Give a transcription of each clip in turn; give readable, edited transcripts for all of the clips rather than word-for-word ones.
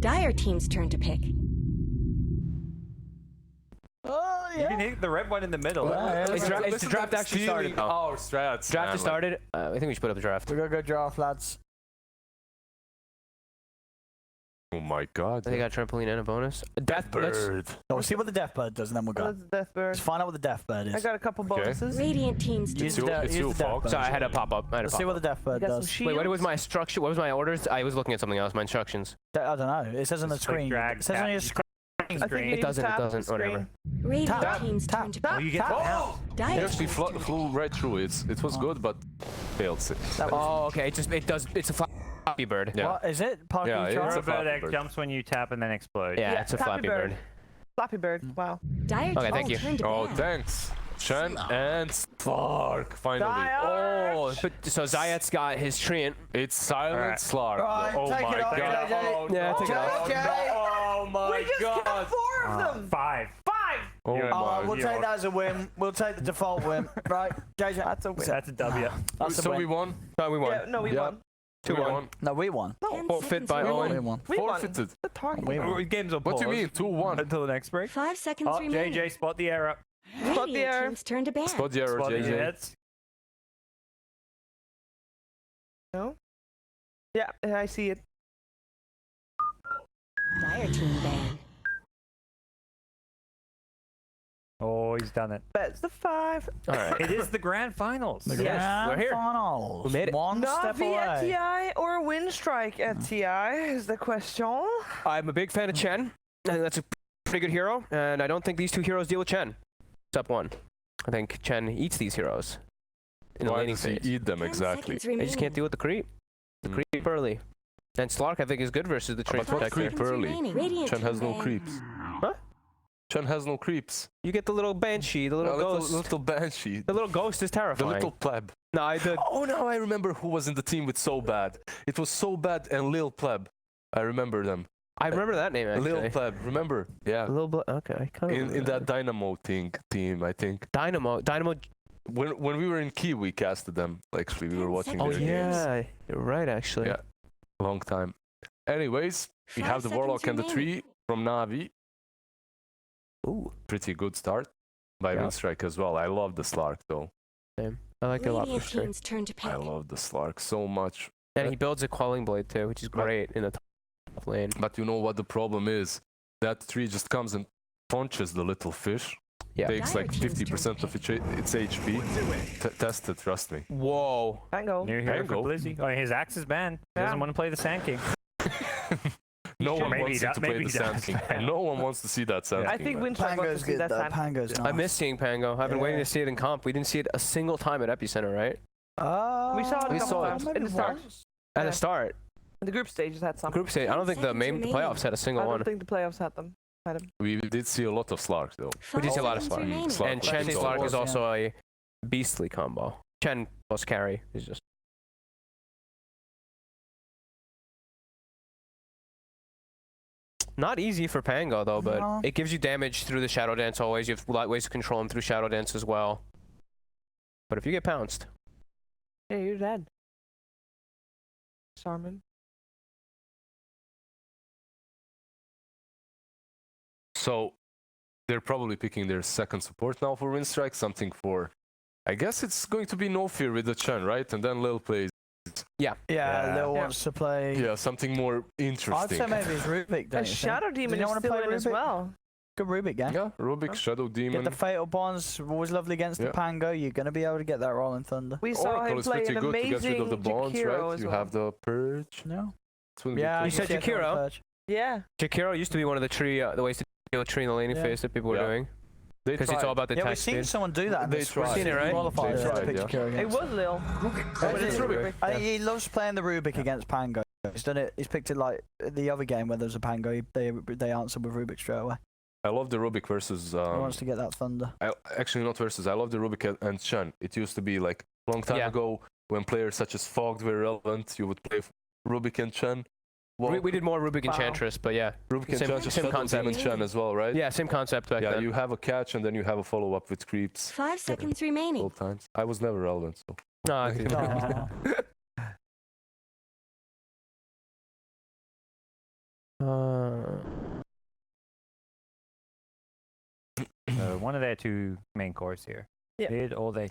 Dire team's turn to pick. Oh, yeah. You can hit the red one in the middle. It's the draft actually started. Our strats. Draft has started. I think we should put up the draft. We're gonna go draft, lads. Oh my god. I think I got a trampoline and a bonus. Death Bird. No, we'll see what the death bird does, and then we'll go. What's Death Bird? Let's find out what the death bird is. I got a couple bonuses. Radiant team's turn. Use It's the you, use the death Fox. bird. Sorry, I had a pop up. Let's see what the death bird Got some does. shields. Wait, what was my structure? What was my orders? I was looking at something else. My instructions. I don't know. It says on the Just click, screen. drag, It says tap. on your screen. I think you Screen. need It doesn't. to It tap doesn't. the screen. Whatever. Radiant Tap, team's tap, turn to tap. Oh, you get tap. the house. Dire It actually team's flew right through. It was good, but failed. Oh, okay. It does. It's a Flappy Bird. Yeah. What is it? Parking Yeah, truck? it's Or a a bird Flappy that Bird. jumps when you tap and then explodes. Yeah, Yeah, it's a Flappy Flappy Bird. Bird. Flappy Bird. Wow. Dire Okay, thank team's you. turn to Oh, ban. thanks. Chen and Slark, finally. Dire! Oh, but so Zayat's got his treant. It's Silent Alright. Slark. Right, Oh take my it off, god. JJ. Oh, Yeah, no. take it off. JJ. Oh my We just god. got 4 of them. 5. 5. Oh Yeah. my We'll take that as a win. We'll take the default win. Right, JJ. That's a win. That's a W. That's a So win. we won. No, we won. Yeah, no, we Yeah. won. 2-1. No, we won. 10 Forfeit seconds by remaining. Owen. We won. We Forfeited. won. The target. We won. Games on What do you pause mean? 2-1. until the next break. 5 seconds Oh, remaining. JJ, spot the error. Spot the Radiant error. team's turn to ban. Spot the error, Spot the JJ. hits. No? Yeah, I see it. Dire team ban. Oh, he's done it. That's the 5. All right. It is the grand finals. The Yes, grand we're here. finals. We made it. One step Navi at away. TI or WINSTRIKE at TI is the question. I'm a big fan of Chen. I think that's a pretty good hero, and I don't think these two heroes deal with Chen. Step 1. I think Chen eats these heroes in the Why laning does he phase. eat them 10 exactly? seconds They just can't remaining. deal with the creep. The creep early. And Slark, I think, is good versus the Train But what Protector. creep early? Radiant Chen team has no ban. creeps. Huh? Chen has no creeps. You get the little banshee, the A little little, ghost. little banshee. The little ghost is The terrifying. little pleb. No, I did. Oh, now I remember who was in the team with So Bad. It was So Bad and Lil Pleb. I remember them. I remember that name actually. Lil Pleb, remember? Yeah. Okay, I kind of In that Dynamo team, I think. Dynamo. When we were in Key, we casted them. Actually, we were 10 watching Oh their seconds. games. yeah, you're right actually. Yeah. Long time. Anyways, we 5 have the seconds Warlock and the remaining. Tree from Navi. Ooh, Pretty good start by Yeah. WINSTRIKE as well. I love the Slark though. same. I like it a lot Radiant for sure. team's turn to pick. I love the Slark so much. And he builds a Quelling Blade too, which is great in the top lane. But you know what the problem is? That tree just comes and punches the little fish. Yeah. Takes Dire like team's 50% of its HP. Test it, trust me. Whoa. Tango. New hero for Tango. Blizzy. Oh, his axe is banned. He Yeah. doesn't want to play the Sand King. No Sure, one maybe wants he him does- to play maybe the he Sand does. King. No one wants to see that Sand I King. think man. WINSTRIKE wants Pango's to see good that though. time. Pango's nice. I miss seeing Pango. I've been waiting Yeah. to see it in comp. We didn't see it a single time at Epicenter, right? We saw it We a couple saw it. times in the start. At Yeah. the start. The group stages had some. Group stage. I don't think the 10 main seconds the playoffs had a I single don't one. think the playoffs had them. We did see a lot of Slarks though. We did see a 5 lot of seconds Slark. remaining. Slark And was Chen big Slark goal. is also a beastly combo. Chen plus carry is just. Not easy for Pango though, but No. it gives you damage through the Shadow Dance always. You have light ways to control him through Shadow Dance as well. But if you get pounced, Yeah, you're dead. Sarman. So they're probably picking their second support now for WINSTRIKE. Something for, I guess it's going to be No Fear with the Chen, right? And then Lil plays. Yeah, Yeah. Lil Yeah. wants to play. Yeah, something more I'd interesting. say maybe it's Rubik. Don't And you think? Shadow Demon you is wanna still play in as Rubik? well. Good Rubik game. Yeah, Rubik, Shadow Get Demon. the Fatal Bonds, always lovely against the Yeah. Pango. You're going to be able to get that Rolling Thunder. We saw Oracle him is play pretty an good to get rid amazing of the bonds, Jakiro right? as You well. have the Purge. No. It's gonna be Yeah, cool. You said see it on the Jakiro? purge. Yeah. Jakiro used to be one of the tree, the ways to deal with tree in the laning Yeah. phase that people were Yeah. doing. They Because it's tried. all about the Yeah, we've attack seen speed. someone do that. in They this tried. Seen it, right? Qualifiers, They tried, pick yeah. Jakiro It against. was Lil. But it's Rubik. I think he loves playing the Rubik against Pango. He's done it. He's picked it like the other game where there's a Pango. They answer with Rubik straight away. I love the Rubik versus. He wants to get that Thunder. Actually, not versus. I love the Rubik and Chen. It used to be like a long time Yeah. ago when players such as Fogged were relevant. You would play Rubik and Chen. Well, We did more Rubik Enchantress, but yeah. Rubik and same- Chen, just same Shadow concept. Demon Chen as well, right? Yeah, same concept back Yeah, then. you have a catch and then you have a follow up with creeps 5 seconds remaining. all times. I was never relevant, so. No, I think- Aw. one of their two main cores here. Yeah. Mid or they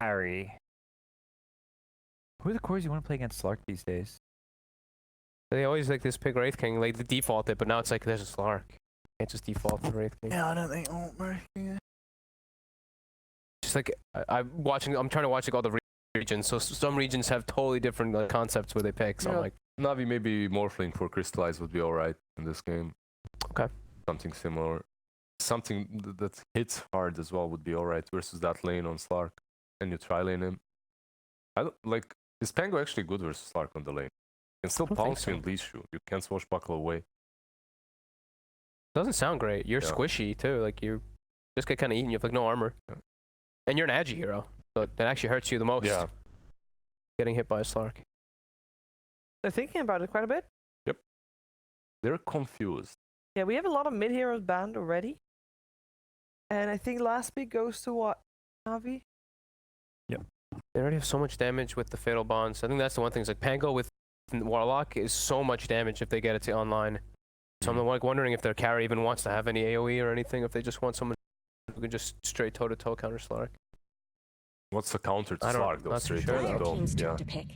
carry. Who are the cores you want to play against Slark these days? They always like this pick Wraith King, like the default it, but now it's like there's a Slark. Can't just default the Wraith King. Yeah, I don't think making it. Just like I'm trying to watch like all the regions. So some regions have totally different like, concepts where they pick. So I'm like, Navi maybe Morphling for Crystallize would be alright in this game. Okay. Something similar. Something that hits hard as well would be alright versus that lane on Slark. And you tri-lane him. I don't like. Is Pango actually good versus Slark on the lane? You can still I don't think pounce you so. and leash you. You can't swashbuckle away. doesn't sound great. You're Yeah. squishy too. Like you just get kind of eaten. You have like no armor, and you're an agi hero, so that actually hurts you the most. Yeah. Getting hit by a Slark. They're thinking about it quite a bit. They're confused. Yeah, we have a lot of mid heroes banned already. And I think last pick goes to what? Navi? They already have so much damage with the fatal bonds. I think that's the one thing. Is like Pango with Warlock is so much damage if they get it to online. So I'm like wondering if their carry even wants to have any AoE or anything. If they just want someone who can just straight toe to toe counter Slark. What's the counter to I don't- Slark though? not too Straight sure, to though. Fire go. team's Yeah. turn to pick.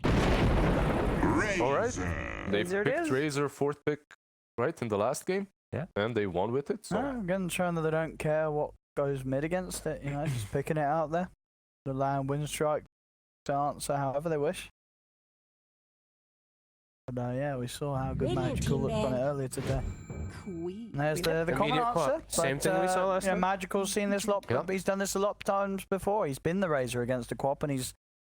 Alright. They Razor it picked is. Razor fourth pick, right, in the last game. Yeah. And they won with it. So Again, showing that they don't care what goes mid against it. You know, just picking it out there. Allowing WINSTRIKE to answer however they wish. But yeah, we saw how good Radiant Magical team looked on it ban. earlier today. Queen. And there's the common Immediate answer. clock. Same thing we saw last yeah, time. Magical's seen this lot. Yeah. He's done this a lot of times before. He's been the Razor against the Quap, and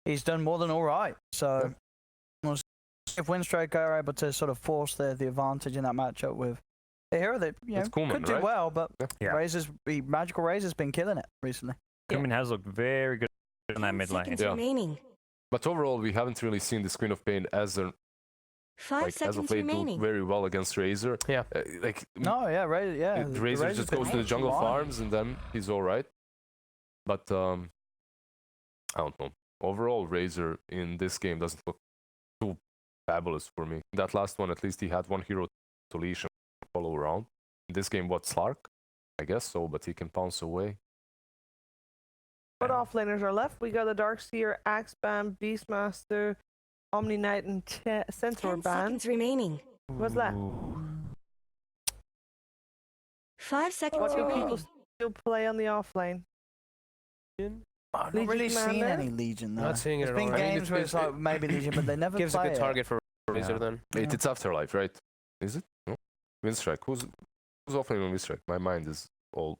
he's done more than all right. So we'll see if WINSTRIKE are able to sort of force the advantage in that matchup with a hero that you know, It's Kuhlman, could do right? well, but Yeah. Magical Razor's been killing it recently. Kuhlman has looked very good in that 10 mid lane. seconds Yeah. remaining. But overall, we haven't really seen the Queen of Pain as a 5 as of seconds late do remaining. very well against Razor. Yeah. No, yeah, Razor, yeah. the Razor Razor's just been goes to the jungle fine. farms and then he's all right. But I don't know. Overall, Razor in this game doesn't look too fabulous for me. That last one, at least he had one hero to leash and follow around. In this game, what, Slark? I guess so, but he can pounce away. What offlaners are left? We got the Darkseer, Axeband, Beastmaster, Omni Knight, and Centaur 10 banned. seconds remaining. What's left? 5 seconds What do remaining. people still play on the offlane? I've not really Legion seen Commander? any Legion though. Not seeing it There's at been all. I mean, games where it's like maybe Legion, but they never Gives a play good it. target for Razor Yeah. then. It's Afterlife, right? Is it? No? WINSTRIKE. Who's offering on WINSTRIKE? My mind is all...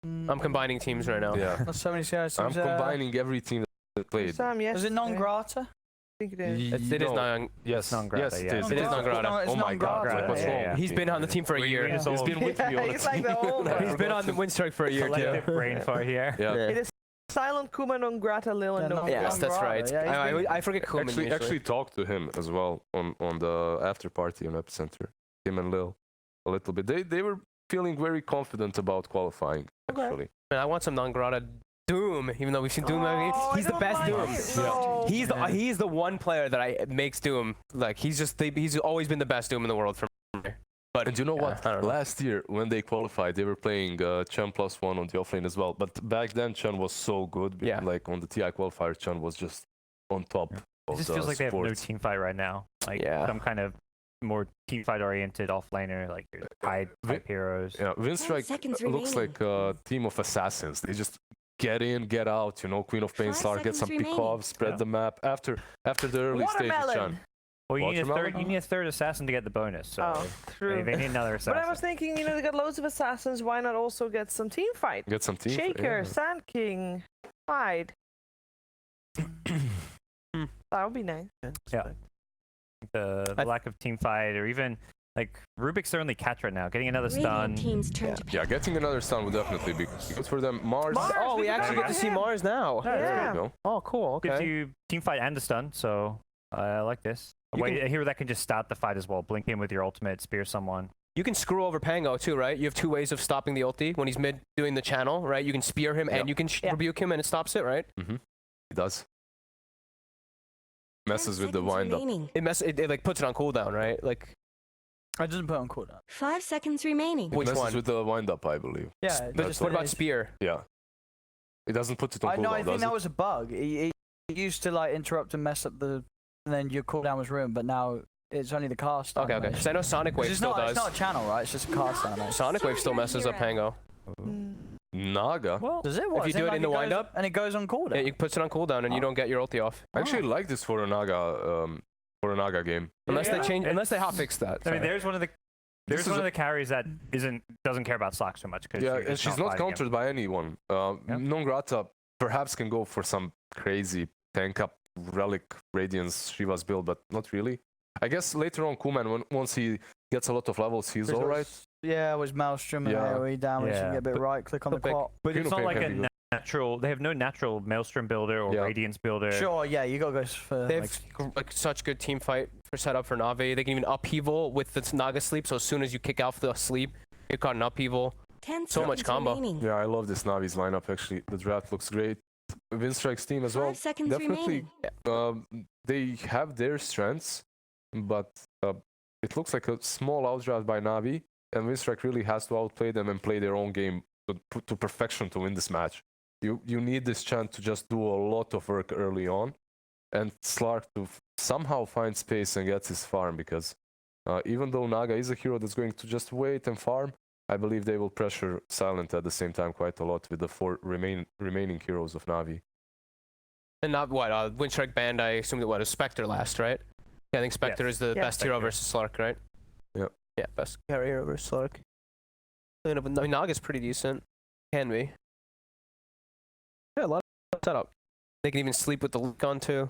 I'm combining teams right now. Yeah. There's so many CIs. I'm combining every team that played. Sam, yes. Is it non grata? I think it is. It is No. non. Yes, non-grata, yes, it yeah. is. It is non-grata. Oh my god, non-grata, like, what's yeah, wrong? yeah. with He's me? been on the team for a We year. just all- He's been with me on the He's like the old team. one. He's been on the WINSTRIKE for a year Collective too. brain fart here. Yeah. It is Silent Kuma non grata Lil and Yeah, non non- Yes, that's non-grata, right. yeah, he's been- I forget Kuhlman Actually talked to him as well on the after party on Epicenter. Him and Lil a little bit. They were feeling very confident about qualifying. Okay. Actually, Man, I want some non-grata Doom, even though we've seen Doom. Oh, He's I the don't best like Doom. it. No. He's the one player that makes Doom. Like he's always been the best Doom in the world for me. But and you know yeah, what? I don't know. Last year when they qualified, they were playing Chen +1 on the offlane as well. But back then, Chen was so good. Yeah. Like on the TI qualifier, Chen was just on top. It Of just the feels like they have no sports. team fight right now. Like Yeah. some kind of more team fight oriented offlaner, like hide type heroes. Yeah, WINSTRIKE seconds looks remaining. like a team of assassins. They just get in, get out. You know, Queen of Pain 5 Star, get seconds some remaining. pick-offs, spread Yeah. the map. After the early stages, Watermelon. Chan. Well, you need a Watermelon? third. You need a third assassin to get the bonus. So Oh, true. they need another assassin. But I was thinking, you know, they got loads of assassins. Why not also get some team fight? Get some team. Shaker, yeah. Sand King, Hyde. That would be nice. Yeah. The lack of team fight, or even like Rubik's their only catch right now. Getting another stun. Radiant team's turn to pick. Yeah, getting another stun would definitely be good for them. Mars. Mars, Oh, we we actually forgot get to see him. Mars now. There Yeah. you go. Oh, cool. Gives Okay. you team fight and a stun, so I like this. You Wait, can- a hero that can just start the fight as well. Blink in with your ultimate, spear someone. You can screw over Pango too, right? You have two ways of stopping the ulti when he's mid doing the channel, right? You can spear him Yeah. and you can Yeah. rebuke him and it stops it, right? It does. 10 Messes with the seconds wind up. remaining. It like puts it on cooldown, right? Like I didn't put on cooldown. 5 seconds remaining. Which messes one? with the wind up, I believe. Yeah, But just what about it's- spear? Yeah. It doesn't put it on cooldown, No, I think does that it? was a bug. He used to like interrupt and mess up the, and then your cooldown was ruined. But now it's only the cast. Okay, okay. animation. Because I know Sonic 'Cause Wave it's still not, does. It's not a channel, right? It's just a cast animation. Sonic Wave still messes up Pango. Naga. Well, Does it? What, If you is do it like in the goes- wind-up? and it goes on cooldown. Yeah, you puts it on cooldown and you don't get your ulti off. I actually like this for a Naga game. Unless they Yeah. change, unless they It's- hotfix that. I mean, sorry. there's one of the This is one of a- the carries that doesn't care about Slack so much because Yeah, and she's not countered by anyone. Non-Grata perhaps can go for some crazy tank up relic Radiance Shiva's build, but not really. I guess later on, Kuman, once he gets a lot of levels, he's alright. Yeah, with Maelstrom and Yeah. AoE damage, you Yeah, can get a bit but- right click on the but big- clock. But it's Kino not Pain like can a be good. natural. They have no natural Maelstrom builder or Yeah. Radiance builder. Sure, yeah, you gotta go for. They like, have like such good team fight for setup for Navi. They can even upheaval with the Naga sleep. So as soon as you kick off the sleep, you caught an upheaval. 10 So much seconds combo. remaining. Yeah, I love this Navi's lineup actually. The draft looks great. WINSTRIKE's team as 5 well. seconds Definitely, remaining. they have their strengths, but it looks like a small outdraft by Navi, and WINSTRIKE really has to outplay them and play their own game to perfection to win this match. You need this chance to just do a lot of work early on, and Slark to somehow find space and get his farm, because even though Naga is a hero that's going to just wait and farm, I believe they will pressure Silent at the same time quite a lot with the 4 remaining heroes of Navi. And not what WINSTRIKE banned. I assume that what is Spectre last, right? Yeah, I think Spectre Yes. is the Yeah. best hero Spectre. versus Slark, right? Yep. Yeah, best hero versus Slark. I mean, Naga's pretty decent. Can be. Yeah, a lot of setup. They can even sleep with the leak on too.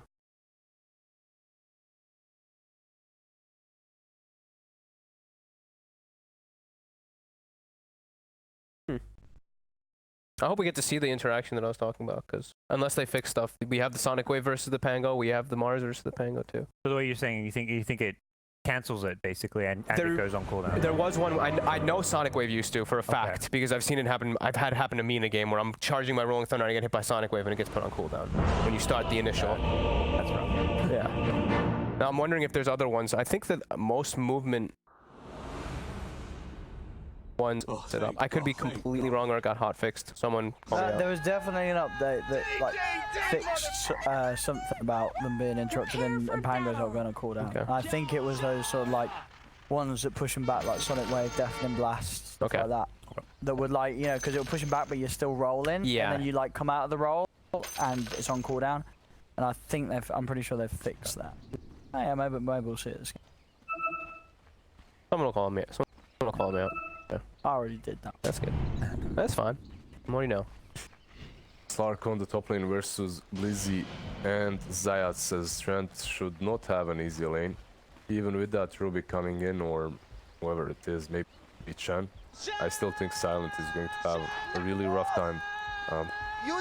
I hope we get to see the interaction that I was talking about, because unless they fix stuff, we have the Sonic Wave versus the Pango, we have the Mars versus the Pango too. So the way you're saying, you think it cancels it basically, and There- it goes on cooldown. There was one I know Sonic Wave used to for a fact, because I've seen it happen. I've had it happen to me in a game where I'm charging my Rolling Thunder and I get hit by Sonic Wave and it gets put on cooldown when you start the initial. That's rough. Yeah. Now I'm wondering if there's other ones. I think that most movement ones set up. I could be completely wrong or it got hot fixed. Someone call me out. there was definitely an update that like fixed something about them being interrupted and Pango's not going to cooldown. Okay. I think it was those sort of like ones that push them back, like Sonic Wave, Deafening Blast, stuff Okay. like that. That would like, you know, because it would push them back, but you're still rolling. Yeah. And then you like come out of the roll and it's on cooldown. And I think I'm pretty sure they've fixed that. Oh, yeah, maybe we'll see it this game. Someone will call me. Someone will call me out. I already did that. That's good. That's fine. What do you know? Slark on the top lane versus Blizzy and Zayat says Trent should not have an easy lane. Even with that Rubik coming in, or whoever it is, maybe Chen, I still think Silent is going to have a really rough time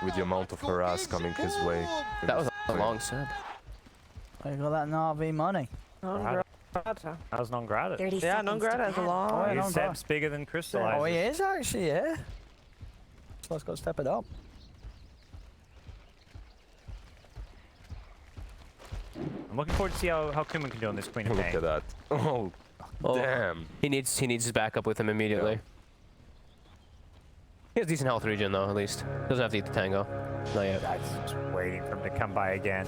with the amount of harass coming his way. in That was this a lane. long set. Oh, you got that Navi money. Non-grata. That was non-grata. 30 Yeah, seconds non-grata to has a pass. long. Oh, yeah, His non-grata. Seb's bigger than Crystallizer. Oh, he is actually, yeah. So let's got to step it up. I'm looking forward to see how Kuman can do on this Queen of Look Pain. at that. Oh, Oh. damn. He needs his backup with him immediately. Yeah. He has decent health regen though, at least. Doesn't have to eat the tango. Not yet. That's just waiting for him to come by again.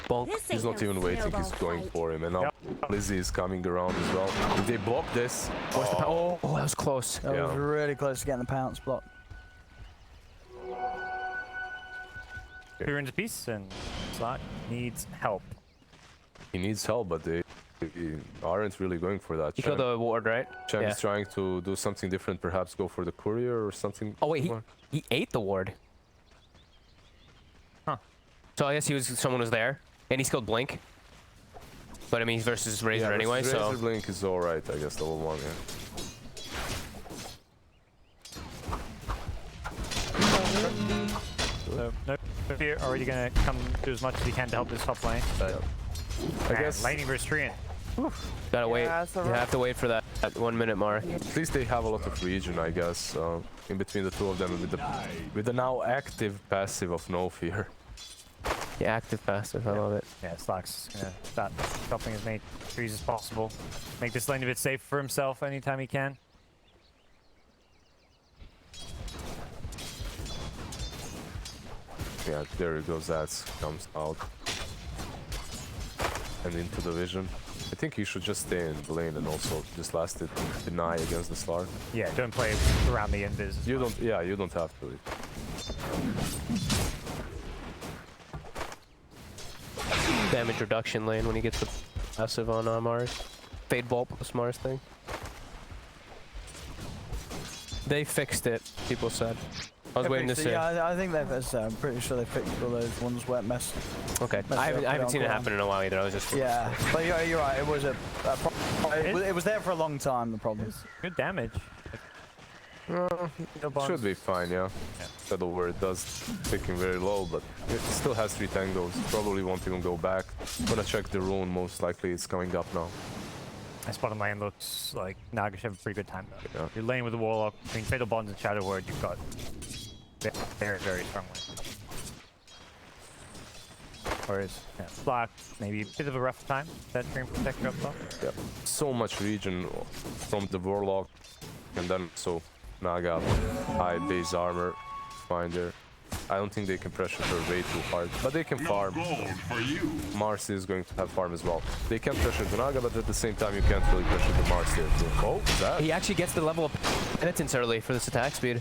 Bulk. This He's ain't not no even waiting, he's snowball going fight. for him. And now Lizzie is coming around as well. If they block this, What's the oh, that was close. That was Yeah. really close to getting the pounce block. Two into peace, and Slack needs help. he needs help, but they aren't really going for that. You killed the ward, right? Chen Yeah. is trying to do something different, perhaps go for the courier or something. Oh wait, he ate the ward. Huh. So I guess someone was there, and he skilled Blink. But I mean, he's versus Razor anyway, Razor so Blink is alright, I guess, level 1, yeah. So no fear, already gonna come do as much as he can to help this top lane. But I guess lightning versus Treant. gotta wait. Yeah, it's You alright. have to wait for that 1 minute mark. at least they have a lot of region, I guess, in between the two of them with the now active passive of No Fear. Yeah, active passive. I love it. Yeah, Slack's gonna start chopping as many trees as possible. Make this lane a bit safe for himself anytime he can. Yeah, there he goes. That comes out and into the vision. I think he should just stay in the lane and also just last it deny against the Slark. Yeah, don't play around the invis. You don't. Yeah, you don't have to. Damage reduction lane when he gets the passive on Mars. Fade Bolt plus Mars thing. They fixed it, people said. I was waiting to see. Yeah, I think they've. I'm pretty sure they fixed all those ones where it messed. Okay, I haven't seen it happen in a while either. I was just. Yeah, but you're right. It was it was there for a long time. The problem. Good damage. Should be fine, yeah. Settle where it does, picking very low, but it still has 3 tangos. Probably won't even go back. Gonna check the rune, most likely it's coming up now. This bottom lane looks like Naga should have a pretty good time though. Yeah. You're laying with the Warlock, between Fatal Bonds and Shadow Word, you've got very, very strong lane. Whereas, yeah, Black, maybe a bit of a rough time, that Dream Protector up top. Yeah. So much region from the Warlock, and then so Naga, high base armor, fine there. I don't think they can pressure her way too hard, but they can farm. Mars is going to have farm as well. They can pressure the Naga, but at the same time you can't really pressure the Mars there too. Oh, that? He actually gets the level of penitence early for this attack speed.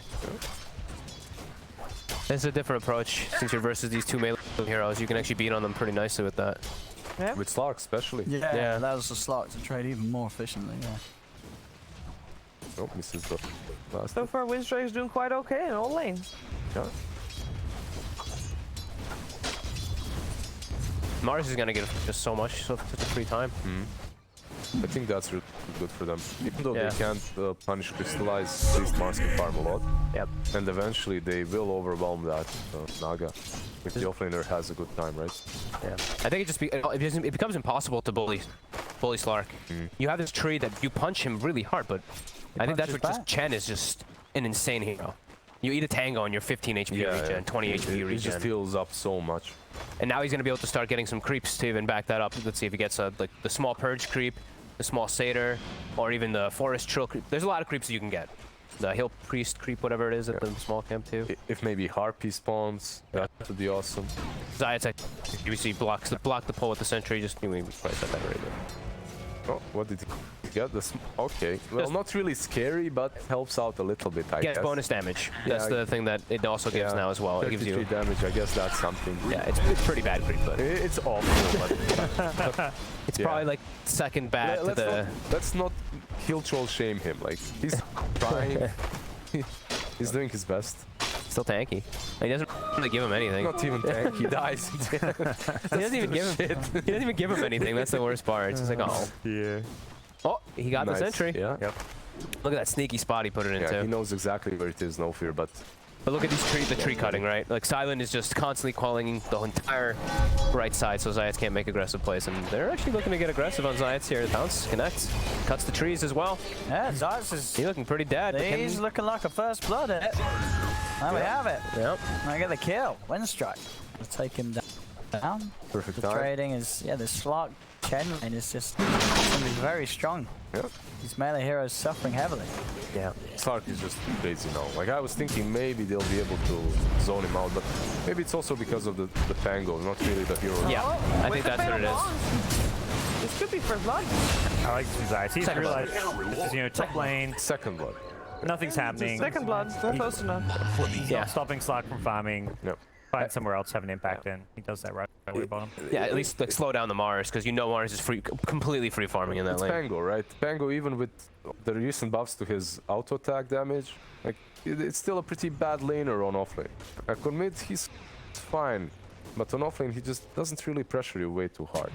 It's a different approach since you're versus these 2 melee heroes. You can actually beat on them pretty nicely with that. Yeah. With Slark especially. Yeah, that was the Slark to trade even more efficiently. Yeah. Oh, misses the last. So far, WINSTRIKE is doing quite okay in all lanes. Yeah. Mars is gonna get just so much, such a free time. I think that's really good for them. Even though Yeah. they can't punish Crystallize, at least Mars can farm a lot. Yep. And eventually they will overwhelm that Naga. If the offlaner has a good time, right? Yeah. I think it becomes impossible to bully Slark. You have this tree that you punch him really hard, but I think that's punches what just back. Chen is just an insane hero. You eat a tango and you're 15 HP regen, 20 HP He regen. just heals up so much. And now he's gonna be able to start getting some creeps to even back that up. Let's see if he gets like the small purge creep, the small satyr, or even the forest trill creep. There's a lot of creeps that you can get. The hill priest creep, whatever it is at the small camp too. If maybe Harpy spawns, that would be awesome. Zayat's you see block the pull with the sentry. Just we probably said that already. Oh, what did he get? Okay, well, not really scary, but helps out a little bit, I Gets guess. bonus damage. That's Yeah, the thing that it also gives now as well. It gives 33 you. damage, I guess that's something. Yeah, it's pretty bad creep, but It's awful, but it's yeah. probably like second bad to the. Let's not kill troll shame him. Like, he's trying. He's doing his best. Still tanky. He doesn't really give him anything. Not even tank. He dies. He doesn't even give him. He doesn't even give him anything. That's the worst part. It's just like, oh, Yeah. oh, he got Nice. the sentry. Yeah. Yep. Look at that sneaky spot he put it Yeah, he into. knows exactly where it is, no fear, but But look at the tree cutting, right? Like Silent is just constantly calling the entire right side, so Zayats can't make aggressive plays, and they're actually looking to get aggressive on Zayats here. Bounce connects, cuts the trees as well. Yeah, Zayats is. He's looking pretty dead. but can He's he- looking like a first blood. There we have it. Yep. I get the kill. WINSTRIKE. We'll take him down. perfect The time. trading is, yeah, the Slark Chen and is just going to be very strong. Yeah. These melee heroes suffering heavily. Yeah. Slark is just crazy now. Like, I was thinking maybe they'll be able to zone him out, but maybe it's also because of the Pango, not really the hero. Yeah. I think that's what it is. This could be first blood. I like these guys. He's Second realized this is, top lane, Second blood. nothing's happening. Second blood. Not close enough. He's Yeah. not stopping Slack from farming. Yep. Find somewhere else, have an impact in. He does that right away bottom. Yeah, at least like slow down the Mars, because you know Mars is completely free farming in that It's lane. Pango, right? Pango, even with the recent buffs to his auto attack damage, like, it's still a pretty bad laner on offlane. I commit, he's fine, but on offlane he just doesn't really pressure you way too hard.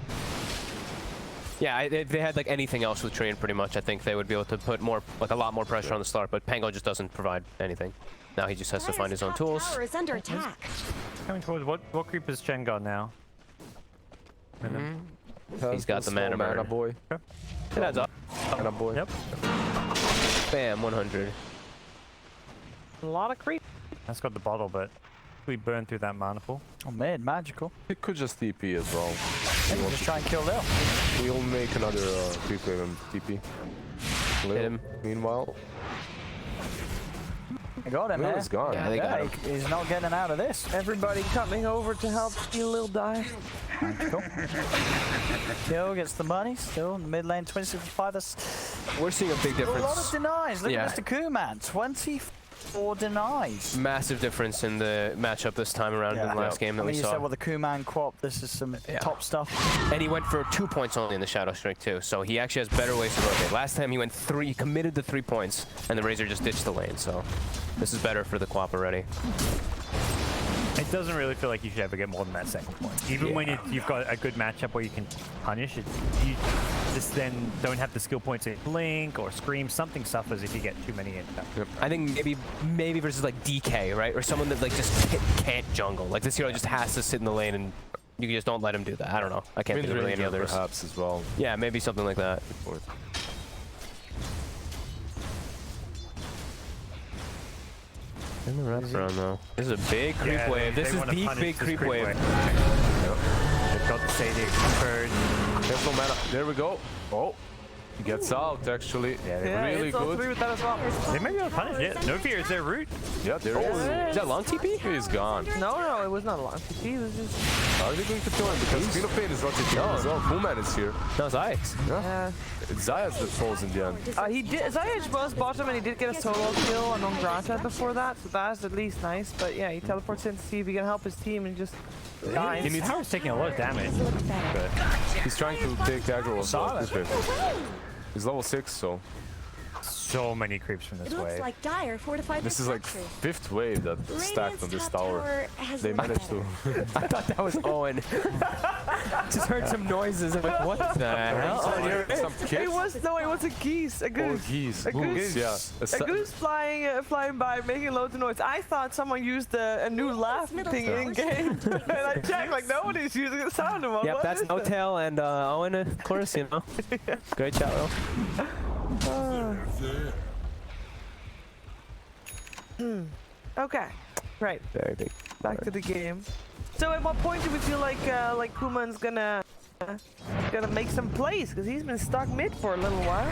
Yeah, if they had like anything else with Train, pretty much, I think they would be able to put more, like a lot more pressure on the start. But Pango just doesn't provide anything. Now he just has to find his own tools. Tower is under attack. Coming towards what creep has Chen got now? He's got the mana mana burn. boy. It adds up. Mana boy. Yep. Bam, 100. A lot of creep. That's got the bottle, but quickly burn through that mana pool. Oh, mid, magical. He could just TP as well. Maybe just try and kill Lil. We'll make another creep wave and TP. Lil, Hit him. Meanwhile, I got him Lil there. is gone. Yeah, they got him. He's not getting out of this. Everybody coming over to help Lil die. Magical. Kill gets the money. Still in the mid lane, 25. That's We're seeing a big a lot of difference. denies. Look Yeah. at Mr. Kuman. 24 denies. Massive difference in the matchup this time around in the last game that I mean, we you saw. said, well, the Kuman Quap, this is some top stuff. And he went for 2 points only in the Shadow Strike too, so he actually has better ways to rotate. Last time he went 3, committed to 3 points, and the Razor just ditched the lane, so this is better for the Quap already. It doesn't really feel like you should ever get more than that second point. Even when you've got a good matchup where you can punish it, you just then don't have the skill points to blink or scream. Something suffers if you get too many in. I think maybe versus like DK, right? Or someone that like just can't jungle. Like this hero just has to sit in the lane and you just don't let him do that. I don't know. I can't think of really any others. Perhaps as well. Yeah, maybe something like that. In the wraparound though. This is a big creep wave. This is the big creep wave. They've got the Sadie covered. There's no mana. There we go. Oh, he gets out actually. Yeah, they're Yeah, really it's all good. three with that as well. They may be able to punish it. No fear is their root. Yeah, there he is. Is that long TP? He's gone. No, it was not a long TP. It was just. Are they going to kill him? Because Queen of Pain is rotating as well. Kuman is here. No, it's Ice. It's Zayas that falls in the end. He did. Zayaj was bottom and he did get a solo kill on Granta before that, so that's at least nice. But yeah, he teleports in to see if he can help his team and just dies. I mean, Tower's taking a lot of damage. But He's trying to take aggro as well. He's level 6, so so many creeps from this It looks way. like Dire fortified this the is like structure. 5th wave that stacked on this tower. They managed to. I thought that was Owen. Just heard some noises. I'm like, what the hell? Some It kids. was it was a geese, a Or goose. geese. A goose. Yeah. A goose flying by, making loads of noise. I thought someone used a new laugh thing in game, and I checked like nobody's using the sound of one. Yep, What that's is that? No-Tail and Owen, of course, you know. Great chat, though. Okay, right. Very big. Back to the game. So at what point do we feel like Kuman's gonna make some plays? Because he's been stuck mid for a little while.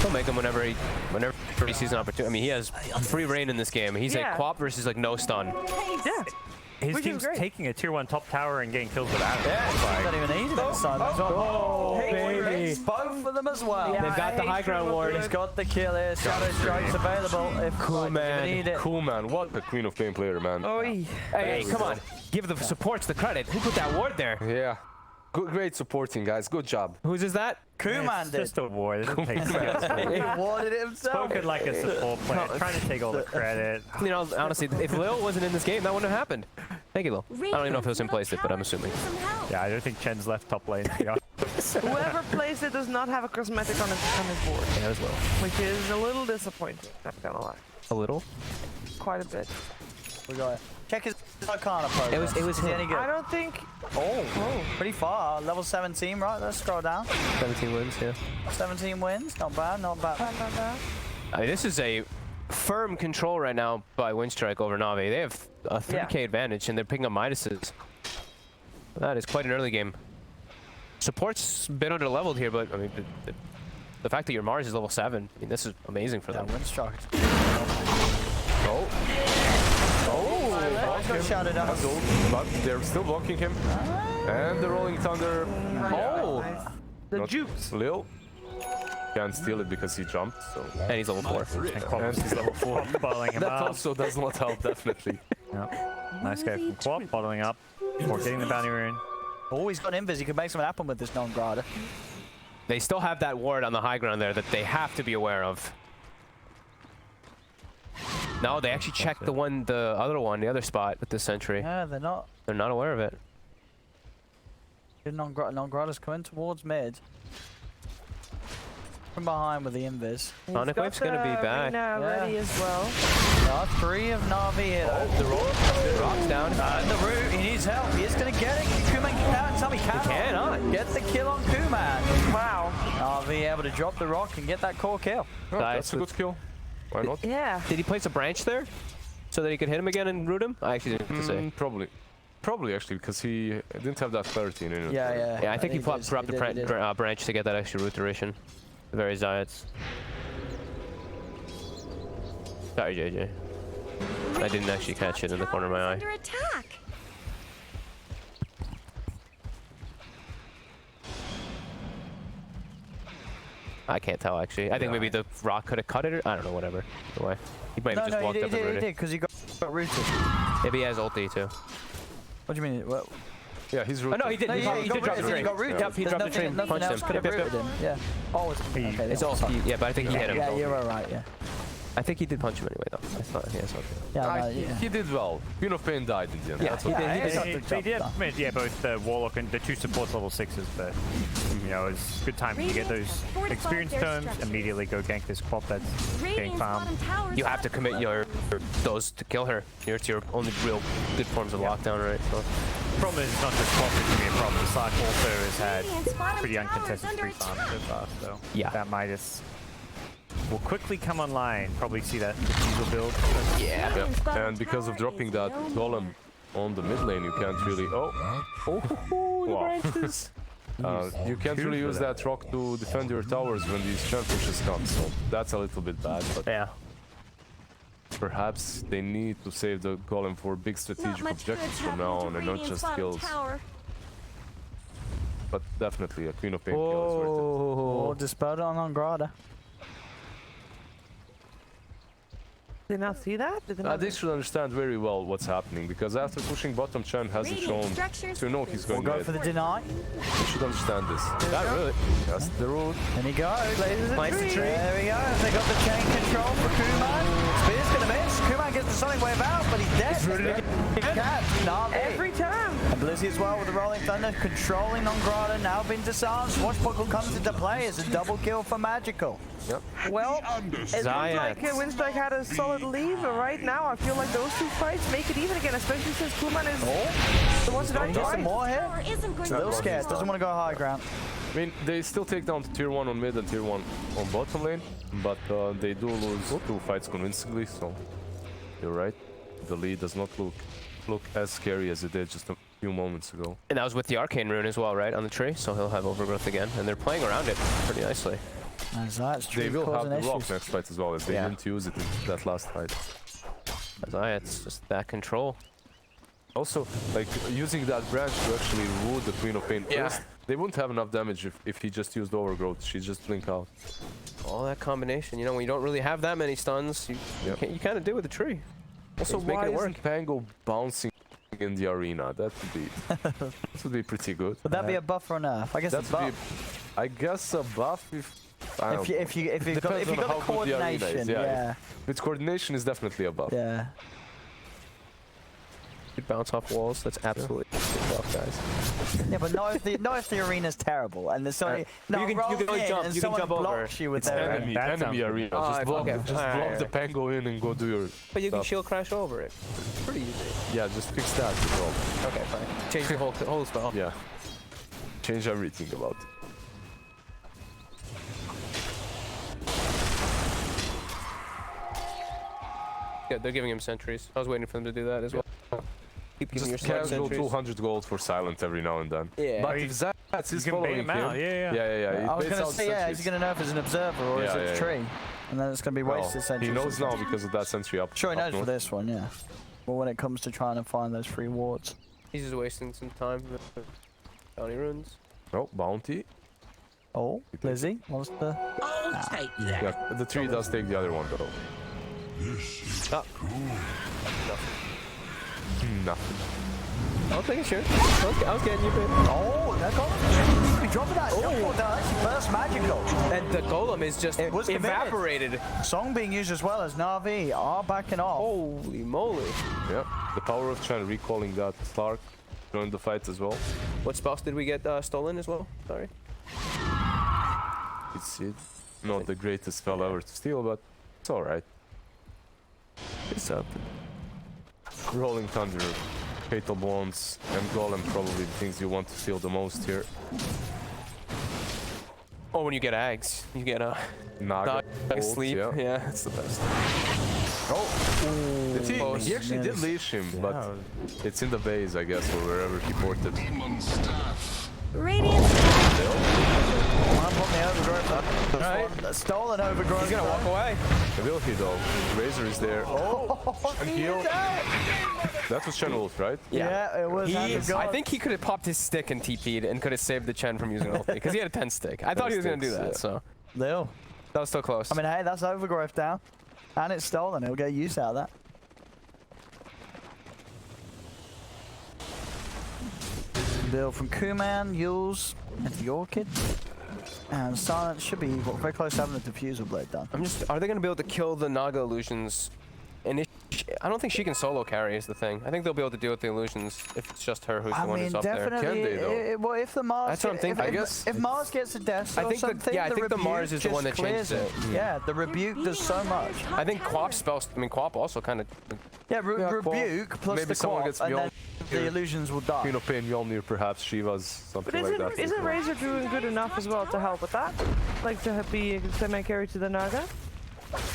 He'll make him whenever he sees an opportunity. I mean, he has free reign in this game. He's Yeah. a Quap versus like no stun. Yeah. His Which is team's great. taking a tier 1 top tower and getting kills without it. Yeah, It's don't even need him inside. Oh, baby. both of them as well. Yeah, They've got the I high hate ground triple ward. threat. He's got the kill here. Shadow Strike's available if Cool, if man. you need it. Cool, man. What a Queen of Pain player, man. Oi. Hey, come on. Give the supports the credit. Who put that ward there? Yeah. Good, great supporting, guys. Good job. Whose is that? Kuman It's did. just a war. It doesn't take skills. He warded it himself. Spoken like a support player, trying to take all the credit. You know, honestly, if Lil wasn't in this game, that wouldn't have happened. Thank you, Lil. I don't even know if it was him placed it, but I'm assuming. Yeah, I don't think Chen's left top lane. To be honest. Whoever plays it does not have a cosmetic on his board, Yeah, as well. which is a little disappointing. Not gonna lie, A little. quite a bit. We got it. Check his Arcana progress. It was Is he him. any good? I don't think. Oh, pretty far. Level 17, right? Let's scroll down. 17 wins, yeah. 17 wins. Not bad, not bad. I mean, this is a firm control right now by WINSTRIKE over NAVI. They have a 3k advantage, and they're picking up Midases. That is quite an early game. Support's been under-leveled here, but I mean, the fact that your Mars is level 7, I mean, this is amazing for them. WINSTRIKE. Oh. He's got shouted out. But they're still blocking him. And the Rolling Thunder. Oh! Nice. The Not jukes. Lil. Can't steal it because he jumped, so. And he's level 4. And Quap And he's level 4. bottling him That up. also does not help, definitely. Yep. Nice guy from Quap, bottling up. Or getting the bounty rune. Oh, he's got invis. He can make something happen with this non-grider. They still have that ward on the high ground there that they have to be aware of. No, they actually checked the other spot with the sentry. Yeah, they're not. They're not aware of it. Non-griders coming towards mid. From behind with the invis. Sonic Wave's gonna be back. Arena ready as well. Yeah, 3 of Navi here. The rock's down. And the root, he needs help. He is going to get it. Kuman can't tell me cannot. get the kill on Kuman. Wow. Navi able to drop the rock and get that core kill. Oh, Nice. that's a good kill. Why not? Yeah. Did he place a branch there? so that he could hit him again and root him? I actually didn't have to say. Probably actually, because he didn't have that clarity in it. Yeah, I think he dropped the branch to get that extra root duration. The very Zayats. Sorry, JJ. I didn't actually catch it in the corner of my eye. Under attack. I can't tell actually. I think maybe the rock could have cut it. Or, I don't know. Whatever. Either way. He might have just walked up and rooted. He did because he got rooted. Maybe he has ulti too. What do you mean? Well, Yeah, he's Oh rooted. no, he did. no, he did drop the tree. He got rooted. Yep, he dropped the tree and Nothing punched else him. could have rooted him. Yeah. Oh, okay. It's all. Yeah, but I think he hit him. Yeah, you're right. Yeah. I think he did punch him anyway, though. I thought, yeah, it's okay. Yeah, no, He did well. Queen of Pain died in the end. Yeah, That's he okay. did. They did, both the Warlock and the 2 supports level 6s, but you know, it's a good time to get those experience tomes, immediately go gank this quap that's getting Radiant's farmed. bottom tower's You have to commit those to kill her. It's your only real good forms of lockdown, right? So. The problem is it's not just quap that's going to be a problem. The Sark also has had Radiant's bottom pretty tower's uncontested under free farms so far, so Yeah. that Midas will quickly come online. Probably see that diesel build. Yeah. Radiant's bottom And because of tower dropping is that no golem on the mid lane, you can't really. Wow. You can't really use that rock to defend your towers when these champ pushes come, so that's a little bit bad. But Yeah. perhaps they need to save the golem for big Not strategic much good objectives from happening now to on and not Radiant's just bottom kills. tower. But definitely a Queen of Pain kill is worth it. Oh, dispelled on Grada. Did they not see that? Did they not They should understand very well what's happening, because after pushing bottom, Chen hasn't shown Radiant structures to know have he's been going Go mid. for the deny. They should understand this. That root. That's the root. And he goes. Finds the tree. There we go. They got the chain control for Kuman. Spear's gonna miss. Kuman gets the Sonic Wave out, but he's dead. Catch. Navi. every time? And Blizzy as well with the Rolling Thunder, controlling on Grada, now been disarmed. Swashbuckle comes into play as a double kill for Magical. Well, it Zayat. like WINSTRIKE had a solid lead, but right now I feel like those two fights make it even again, especially since Kuman is the one to die Just some twice. more here. tower isn't going A little to scared, doesn't want to go high ground. I mean, they still take down tier 1 on mid and tier 1 on bottom lane, but they do lose 2 fights convincingly, so you're right. The lead does not look as scary as it did just a few moments ago. And that was with the Arcane Rune as well, right? On the tree, so he'll have Overgrowth again. And they're playing around it pretty nicely. As that's true. They will have causing the rock issues. next fight as well, as they Yeah. didn't use it in that last fight. It's just that control. Also, like, using that branch to actually root the Queen of Pain Yeah. first, they wouldn't have enough damage if he just used Overgrowth. She'd just blink out. All that combination, you know, when you don't really have that many stuns, you kind of do with the tree. Also, He's making why it work. isn't Pango bouncing in the arena? That would be pretty good. Would that be a buff or a nerf? I guess That it's would buff. be, I guess, a buff If you've got Depends on the how good the arena is, coordination, yeah. yeah. Its coordination is definitely a buff. Yeah. Could bounce off walls. That's absolutely tough, guys. Yeah, but not if the arena's terrible and there's somebody You can only jump. and You can someone jump over. blocks you with It's their enemy That sounds arena. Oh, Just block, okay. just Alright, block the Pango in and go do your But you can stuff. shield crash over it. Pretty easy. Yeah, just fix that as well. Okay, fine. Change the whole spell. Yeah. Change everything about it. Yeah, they're giving him sentries. I was waiting for them to do that as well. Keep giving your Just casual sentries. 200 gold for silent every now and then. Yeah. But you- if that's his you can bait following him out, him, yeah. yeah. I was It gonna baits say, out yeah, is he sentries. gonna nerf as an observer or is Yeah, it yeah. tree? And then it's gonna be Well, wasted he sentries. knows now because of that sentry up. Sure, he up knows for north. this one, yeah. But when it comes to trying to find those free wards. He's just wasting some time with bounty runes. Oh, bounty. Oh, Lizzie, what's the... I'll take that. Yeah, the tree does take the other one though. Nothing. I was making sure. I was getting you, babe. Oh, that golem. He dropped that. Oh, that's burst magical. And the golem is just It was committed. evaporated. Song being used as well as Navi are backing off. Holy moly. Yeah, the power of Chen recalling that Clark joined the fight as well. What spells did we get stolen as well? Sorry. It's not the greatest spell ever to steal, but it's alright. It's something. Rolling Thunder, Fatal Bonds, and Golem probably the things you want to steal the most here. Oh, when you get Ags, you get Naga, Dog Bolt, sleep. yeah. Yeah, that's the best. The T. Oh, close. He actually did leash him, but it's in the base, I guess, or wherever he ported. Radiant. One put me overgrowth up. Alright. Stolen overgrowth. He's gonna walk away. Will he though? Razor is there. Oh, and heal. That was Chen Wolf, right? Yeah, it was. I think he could have popped his stick and TP'd and could have saved the Chen from using ulti because he had a 10 stick. I thought he was gonna do that, yeah. so Lil. that was still close. I mean, hey, that's overgrowth down. And it's stolen. He'll get use out of that. Bill from Kuman, Yules, and the Orchid. And Silence should be very close to having the diffusal blade done. are they gonna be able to kill the Naga illusions? And I don't think she can solo carry is the thing. I think they'll be able to deal with the illusions if it's just her who's the one who's up there. Can they, though? Well, if the Mars, That's what I'm thinking. I guess if Mars gets a death, I think the Mars is the one that changes it. Yeah, the rebuke does so much. I think Quap spells. I mean, Quap also kind of. Yeah, Quap. rebuke plus Maybe the someone Quap, gets and then Mjolnir. the illusions will die. Pain Mjolnir, perhaps Shiva's something But like that. isn't Razor doing good enough as well to help with that? Like to be a semi-carry to the Naga?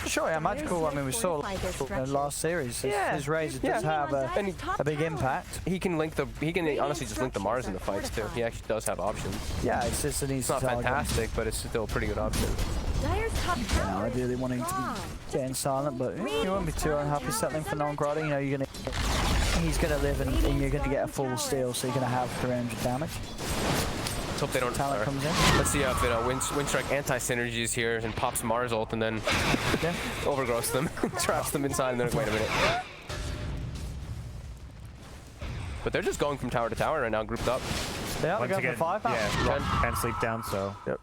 Sure, yeah, magical. I mean, we saw in the last series. His Razor does have a big impact. He can link the. He can honestly just link the Mars in the fights too. He actually does have options. Yeah, it's just an easy It's not target. fantastic, but it's still a pretty good option. Dire's top tower. Ideally wanting to be getting silent, but you won't be too unhappy settling for non-grotty. You know, he's gonna live and you're gonna get a full steal, so you're gonna have 300 damage. Let's hope they don't. Talent comes in. Let's see if WINSTRIKE anti-synergy is here and pops Mars ult and then overgrowths them, traps them inside, and then wait a minute. But they're just going from tower to tower right now, grouped up. Yeah, they're going for 5 pounds. Yeah, and sleep down, so. Yep.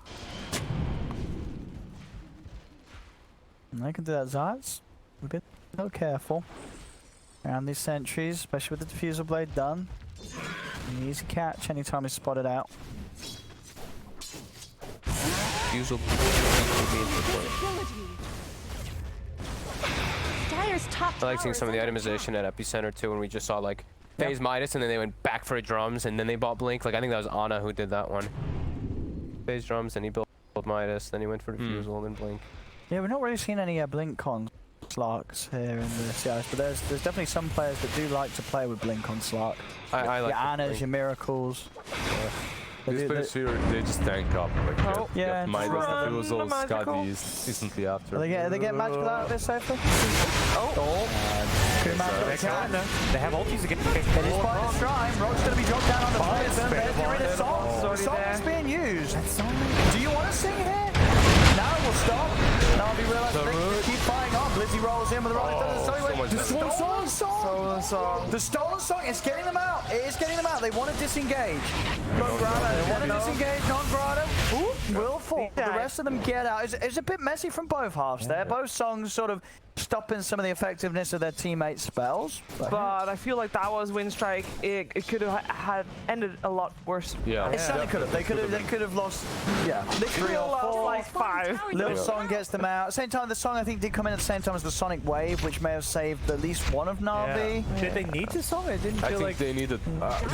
And they can do that, Zayas. We'll be a little careful around these sentries, especially with the diffusal blade done. An easy catch anytime he's spotted out. Usual. Dire's top I like seeing tower some of the is under itemization at Epicenter too, when we just saw like phase Midas and then they went back for drums and then they bought Blink. Like I think that was Ana who did that one. Phase drums, then he built Midas, then he went for Diffusal, then Blink. Yeah, we're not really seeing any Blink on Slarks here in the CIS, but there's definitely some players that do like to play with Blink on Slark. I like your Annas, your Miracles. These players here, they just tank up. Like, yeah, Midas, run Diffusal, the magical. Scuddies, instantly after. Are they getting magical out of this safely? They have ultis again. It is by the Shrine. Rogue's going to be dropped down on the Bison. There's the rid of song. The Sorry song there. is being used. Do you want to sing here? Now we'll stop. Now we realise they keep fighting on. Blizzy rolls in with the rolling thunder. The stolen song. The stolen song is getting them out. It is getting them out. They want to disengage. Non-grata. They want to disengage. Non-grata. Will fall. The rest of them get out. It's a bit messy from both halves there. Both songs sort of stopping some of the effectiveness of their teammates' spells. But I feel like that was WINSTRIKE. It could have had ended a lot worse. Yeah. It certainly could have. They could have lost. Yeah. They could have lost like 5. Little Song gets them out. At the same time, the song I think did come in at the same time as the Sonic Wave, which may have saved at least one of Navi. Did they need to song? It didn't I feel think like they needed. Did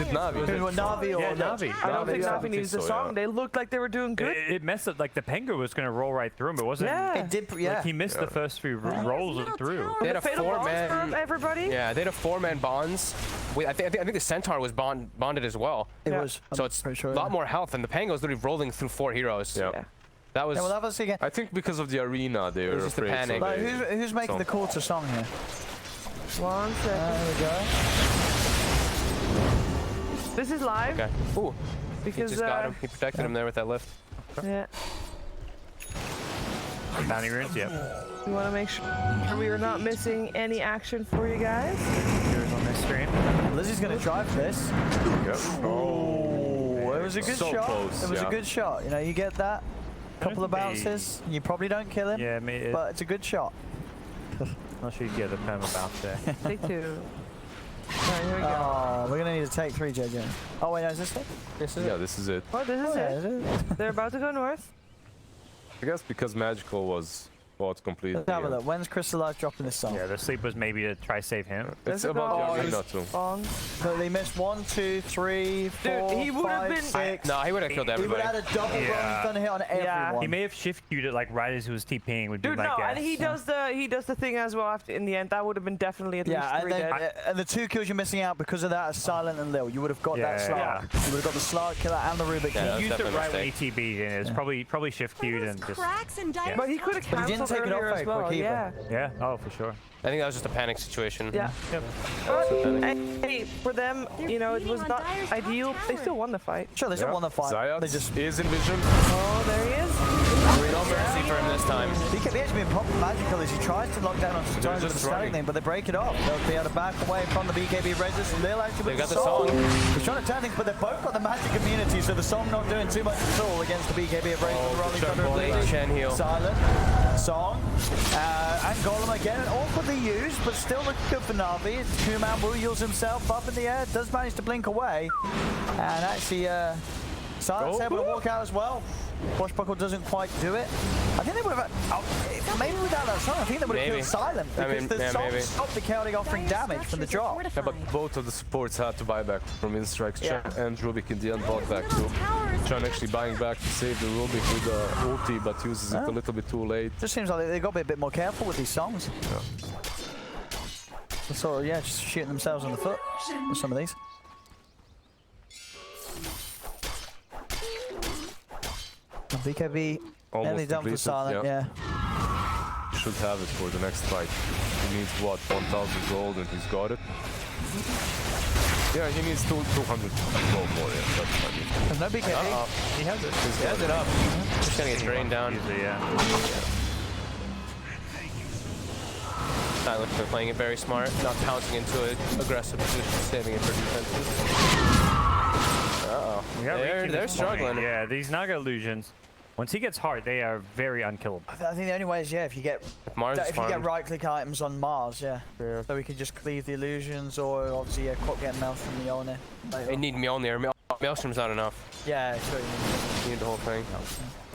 Navi? Navi or yeah, Navi. I don't think Navi needs the so, song. yeah. They looked like they were doing good. It messed up. Like the Pengu was going to roll right through him, but it wasn't. Yeah. It did. Yeah. Like he missed the first few rolls middle through. tower. They had a Fatal bonds from 4-man. everybody. Yeah, they had a 4-man bonds. I think the Centaur was bonded as well. It was. So it's pretty sure, a lot more health, and the Pango is literally rolling through 4 heroes. Yeah. That was. Yeah, well, obviously again. I think because of the arena, they were was just the afraid. panic. So Like, they, who's making the call to song here? 1 second. There we go. This is live okay. Ooh, he because just got him. He protected him there with that lift. yeah, Bounty runes, yep. we want to make sure we are not missing any action for you guys. Here's on this stream. Lizzie's gonna drive this. Oh, it was a good So shot. close, It was a yeah. good shot. You know, you get that. Couple of think they- bounces. You probably don't kill him. Yeah, But it's a good shot. unless you get the perma bounce there. Take 2. Alright, here we go. Oh, we're gonna need to take 3, JJ. Oh wait, no, is this it? This is yeah, it. this is it. Oh, this is Yeah, it. is it? They're about to go north. I guess because Magical was fought completely. Let's have a look. When's Crystallized dropping this song? Yeah, the sleep was maybe to try save him. It's There's a about goal. the arena too. Long. So they missed 1, 2, 3, 4, he would have 5, been- 6. No, he would have killed He would everybody. have had a double Yeah. run hit on everyone. He may have shift queued it like right as he was TPing would be Dude, my no, guess. and he does the thing as well after in the end. That would have been definitely at least Yeah, 3 dead. and the 2 kills you're missing out because of that are Silent and Lil. You would have got that Yeah, Slark. You would have got the Slark killer and the Rubik. Yeah, He that's used it definitely a right when he mistake. TB'd and it's probably shift There queued was and just cracks in Dyer's But he top could have But he didn't canceled take it off earlier very as well. quick either. Yeah. yeah. Oh, for sure. I think that was just a panic situation. Yeah. Yep. Hey, for them, you know, it was beating on not Dyer's top ideal. They tower. still won the fight. Sure, they still Yeah. won the fight. Zayat They just is in vision. Oh, there he is. No mercy for him this time. BKB has been magical as he tries to lock down on Stone with the just static running. thing, but they break it off. They'll be able to back away from the BKB Regis. Lil actually They with got the the song. song. He's trying to turn things, but they've both got the magic immunity, so the song not doing too much at all against the BKB of Regis. Late Chen heal. Silent, Song, and Golem again, awkwardly used, but still looking good for Navi. Kuman Wu yields himself up in the air, does manage to blink away, and actually Silent's able to walk out as well. Washbuckle doesn't quite do it. I think they would have, maybe without that song, I think they would have Maybe. killed Silent, I because mean, the yeah, song maybe. stopped the chaotic offering damage from the drop. Yeah, but both of the supports had to buy back from WINSTRIKE. Yeah. Chen and Rubik in the end bought back too. Chen actually buying back to save the Rubik with the ulti, but uses it a little bit too late. Just seems like they've got to be a bit more careful with these songs. Sort of, yeah, just shooting themselves in the foot with some of these. BKB nearly done for completed, Silent, yeah. Should have it for the next fight. He needs what, 1,000 gold, and he's got it. Yeah, he needs 200 gold more. Yeah, that's fine. There's no BKB. He has it. He has it up. Just gonna get drained down. Usually, yeah. Silent for playing it very smart, not pouncing into an aggressive position, saving it for defenses. Uh-oh. We are reaching They're this point. struggling. Yeah, these Naga illusions. Once he gets hard, they are very unkillable. I think the only way is, yeah, if you get Mars is if you get farmed. right-click items on Mars, yeah. Yeah. So we can just cleave the illusions, or obviously, yeah, get Maelstrom Mjolnir. They need Mjolnir. Maelstrom's not enough. Yeah, sure. You need the whole thing.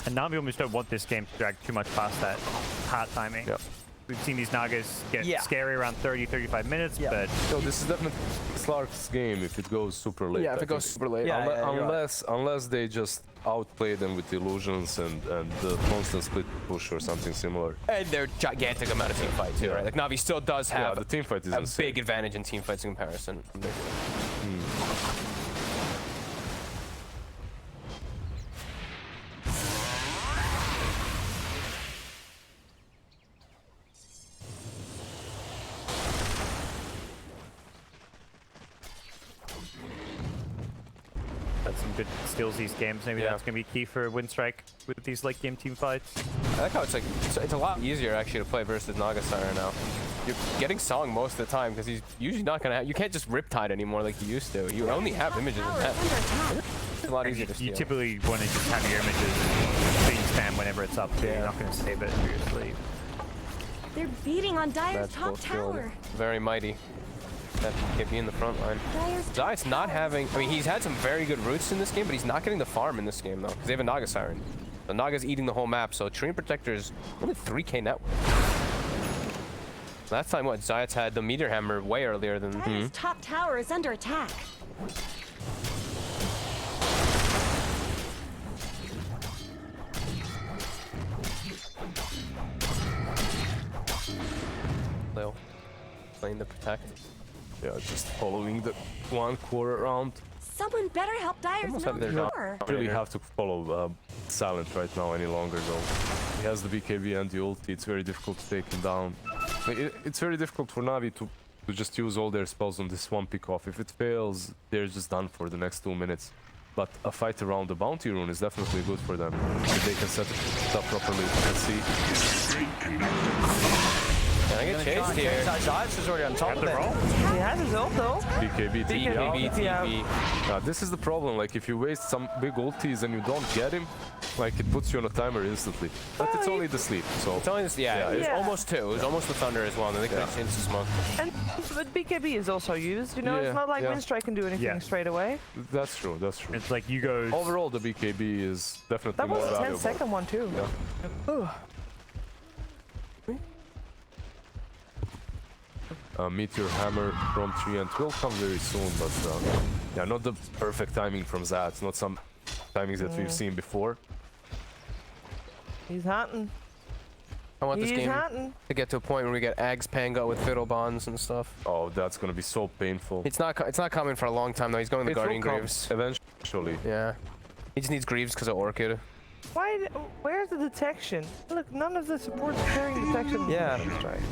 And Navi almost don't want this game to drag too much past that hard timing. Yep. We've seen these Nagas get Yeah. scary around 30-35 minutes, Yeah. but So this is definitely Slark's game if it goes super late. Yeah, if I it goes think. super late. Yeah, you're right. Unless they just outplay them with illusions and the constant split push or something similar. And they're gigantic amount of team fight too, Yeah. right? Like Navi still does Yeah, have the team fight is a insane. big advantage in team fights in comparison. that's some good steals these games. Maybe Yeah. that's going to be key for WINSTRIKE with these late game team fights. I like how it's like it's a lot easier actually to play versus Naga Siren now. You're getting Song most of the time because he's usually not gonna. You can't just Riptide anymore like you used to. You only have images of that. It's a lot easier to steal. You typically want to just have your images and being spam whenever it's up. So you're not going to save it for your sleep. They're beating on Dyer's That's top both skilled. tower. Very mighty. That could be in the front line. Dyer's Zayat's not having. I mean, he's had some very good roots in this game, but he's not getting the farm in this game though, because they have a Naga Siren. The Naga's eating the whole map, so Treant Protector is only 3k net worth. Last time, what, Zayat's had the Meteor Hammer way earlier than. Dyer's top tower is under attack. Lil playing the Protect. Yeah, just following the one core around. Someone better help Dyer's Almost have their middle dot. tower. Really have to follow Silent right now any longer though. He has the BKB and the ulti. It's very difficult to take him down. It's very difficult for Navi to just use all their spells on this one pick off. If it fails, they're just done for the next 2 minutes. But a fight around the bounty rune is definitely good for them. If they can set it up properly, let's see. Can I get chased here? Zayat is already on top Have of the it. roll? He has his ult though. BKB, BKB. TP. Yeah. This is the problem, like if you waste some big ultis and you don't get him, like it puts you on a timer instantly. But it's only the sleep, so... It's only this, yeah, it was Yeah. almost 2. It was almost the Thunder as well, and then they could have changed the smoke. And but BKB is also used, you know, Yeah, it's not like yeah. WINSTRIKE can do anything Yeah. straight away. That's true, that's true. It's like you go. Overall, the BKB is definitely That more was a valuable. 10-second one too. Yeah. Meteor Hammer from Treant will come very soon, but yeah, not the perfect timing from Zats, not some timings that we've seen before. He's hunting. I want this He's game hunting. to get to a point where we get Ags Pango with Fiddle Bonds and stuff. Oh, that's gonna be so painful. It's not coming for a long time though. He's going to It will Guardian come Greaves. eventually. Yeah. He just needs Greaves because of Orchid. Where's the detection? Look, none of the supports carrying detection. Yeah.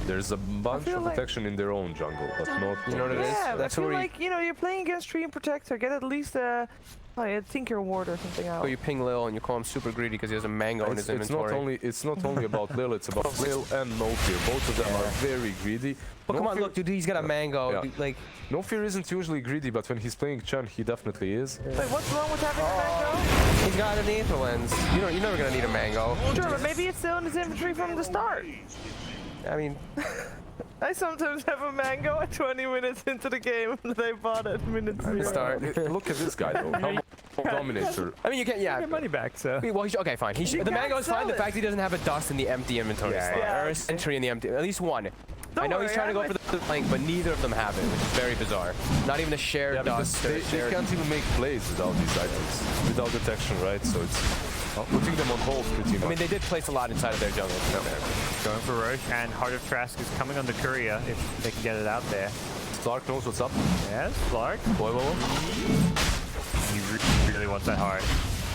There's a bunch feel of like- detection in their own jungle, but not. You know what it is? Yeah, That's I feel where like, you know, you're playing against Tree and Protector. Get at least a Tinker Ward or something out. So you ping Lil and you call him super greedy because he has a mango in his inventory. It's not only about Lil, it's about Lil and No Fear. Both of them are very greedy. But No come on, Fear- look, dude, he's got a mango. Yeah. Dude, like, No Fear isn't usually greedy, but when he's playing Chen, he definitely is. Wait, what's wrong with having a mango? he's got an Aether Lens. You're never gonna need a mango. Sure, but maybe it's still in his inventory from the start. I mean, I sometimes have a mango at 20 minutes into the game and I bought it minute zero. start. Look at this guy though. How dominator. I mean, you can't. Yeah. Get money back, so. Well, okay, fine. The can't mango is fine. sell The it. fact he doesn't have a dust in the empty inventory Yeah, slot, yeah. or a sentry in the empty, at least one. I Don't know worry, he's trying to go for the flank, but neither of them have it, which is very bizarre. Not even a shared Yeah, because dust. or they a shared... can't even make plays without these items, without detection, right? So it's putting them on hold pretty much. I mean, they did place a lot inside of their jungle. Going for Roche, and Heart of Trask is coming on the courier if they can get it out there. Clark knows what's up. Yes, Clark. Boy, He really wants that heart.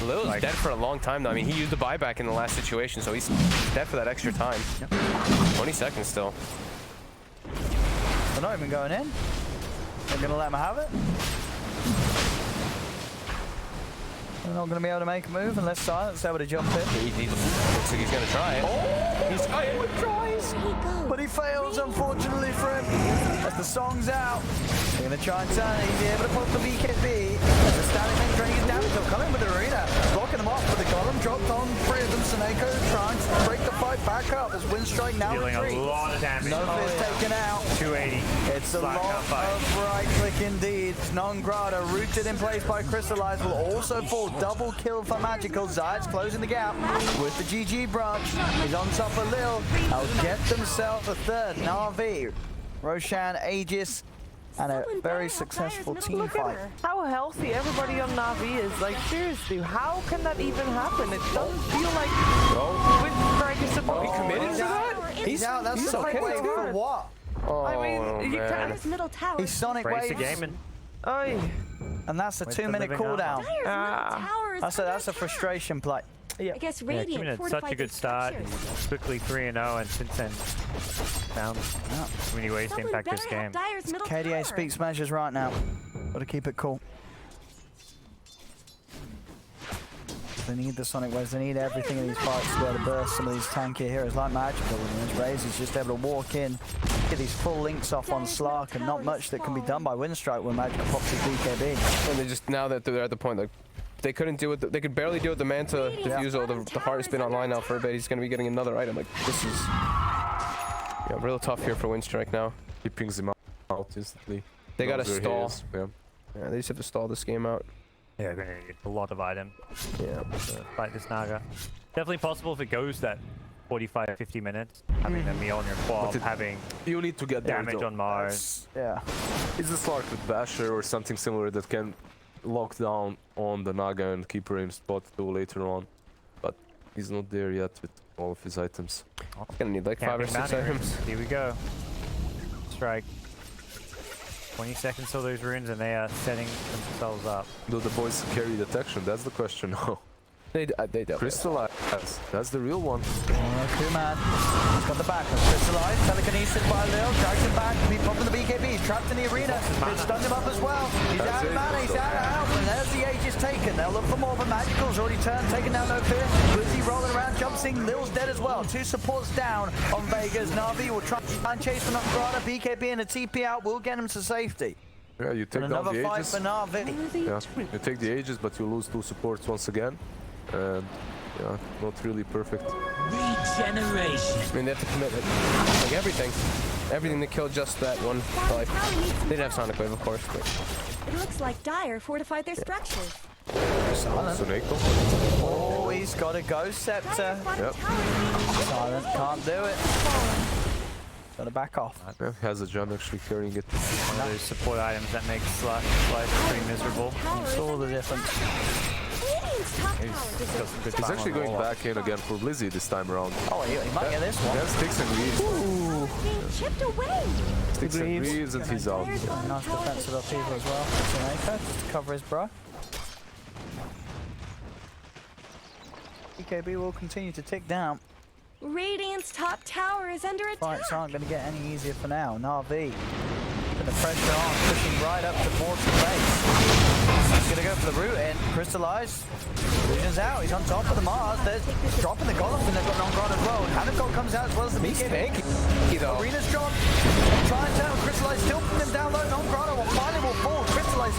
Lil's Like- dead for a long time, though. I mean, he used the buyback in the last situation, so he's dead for that extra time. 20 seconds still. They're not even going in. They're going to let him have it. They're not going to be able to make a move unless Silent's able to jump in. He looks like he's going to try it. He's tries, There he goes. but he fails, unfortunately for him. As the song's out, they're going to try and turn it. He's able to pop the BKB. As the static man draining his damage, they'll come in with the arena, blocking them off. But the golem dropped on three of them. Seneko trying to break the fight back up as WINSTRIKE now Dealing a retreats. lot of damage. No fear's taken out. 280. It's a Slack lot can't fight. of right click indeed. Non-Grata rooted in place by Crystallize will also fall. Double kill for Magical. Zayat's closing the gap with the GG branch. He's on top of Lil. They'll get themselves a third. Navi, Roshan, Aegis, and a Someone very better help successful Dyer's team middle fight. corner. How healthy everybody on Navi is. Like, seriously, how can that even happen? It doesn't feel like WINSTRIKE is supposed to be committed to that. He's out. That's he's Sonic okay. Wave for what? Oh, I mean, you man. can't. Dyer's middle tower. He's Sonic Brace the Waves, game and Oy. and that's a With the 2-minute living cooldown. armor. Dyer's middle tower is That's under a attack. frustration play. Yeah. I guess yeah, Radiant Kimin had such fortified a good their start. structures. He's quickly 3-0, and since then found too many ways to Someone impact this better help game. Dyer's middle KDA tower. speaks measures right now. Got to keep it cool. They need the Sonic Waves. They need everything in these fights to be able to burst some of these tankier heroes like Magical. And Raze is just able to walk in, get these full links off on Slark, and not much that can be done by WINSTRIKE when Magical pops his BKB. And they just, now that they're at the point, like, they couldn't do it. They could barely do it. The Manta Diffusal, the heart has been online now for a bit. He's going to be getting another item. Like, this is real tough here for WINSTRIKE now. He pings him out instantly. They got to Knows where he stall. is. Yeah. Yeah, they just have to stall this game out. Yeah, they're gonna need a lot of items Yeah. to fight this Naga. Definitely possible if it goes that 45-50 minutes. Having the Mjolnir Quab, But having You need to get there, damage though. on Mars. Yeah. Is a Slark with Basher or something similar that can lock down on the Naga and keep her in spot 2 later on. But he's not there yet with all of his items. It's going to need like 5 or Camping 6 bounty items. runes. Here we go. Strike. 20 seconds till those runes, and they are setting themselves up. Do the boys carry detection? That's the question now. They definitely. Crystallize. That's the real one. Kuman. He's got the back of Crystallize. Telekinesis by Lil. Drags him back. He's popping the BKB. He's trapped in the arena. It's stunned him up as well. He's That's out of it. mana. He's out of health. And there's the Aegis taken. They'll look for more, but Magical's already turned. Taking down No Fear. Wizzy rolling around. Jumping. Lil's dead as well. 2 supports down on Vegas. Navi will try and chase for Nograda. BKB and a TP out will get him to safety. Yeah, you take And down another the fight Aegis. for Navi. Yeah, you take the Aegis, but you lose 2 supports once again. And yeah, not really perfect. Regeneration. I mean, they have to commit it. Like everything. Everything to kill just that one fight. They didn't have Sonic Wave, of course, but It looks like Dyer fortified their structures. Silent. Suneko. Oh, he's got a Ghost Scepter. Dyer's bottom Yep. tower is being Silent can't do it. Gotta back off. Yeah, has a jump actually carrying it. One of those support items that makes life pretty miserable. It's all the difference. Radiant's top tower got deserves some good He's time actually on the going roll-up. back in again for Blizzy this time around. Oh, he might get this He one. has sticks and leaves. being chipped away. Sticks and leaves and he's out. Players on Nice tower defensive upheaval as well. Tanaka just to cover his bro. BKB will continue to tick down. Radiant's top tower is under attack. Fights aren't going to get any easier for now. NAVI keeping the pressure on, pushing right up towards the base. He's going to go for the root in. Crystallize. Illusion's out. He's on top of the Mars. They're dropping the golems and they've got non-god as well. Hanagod comes out as well as the BKB. Arena's dropped. Try and turn. Crystallize still putting him down low. Non-grotto will finally will fall. Crystallize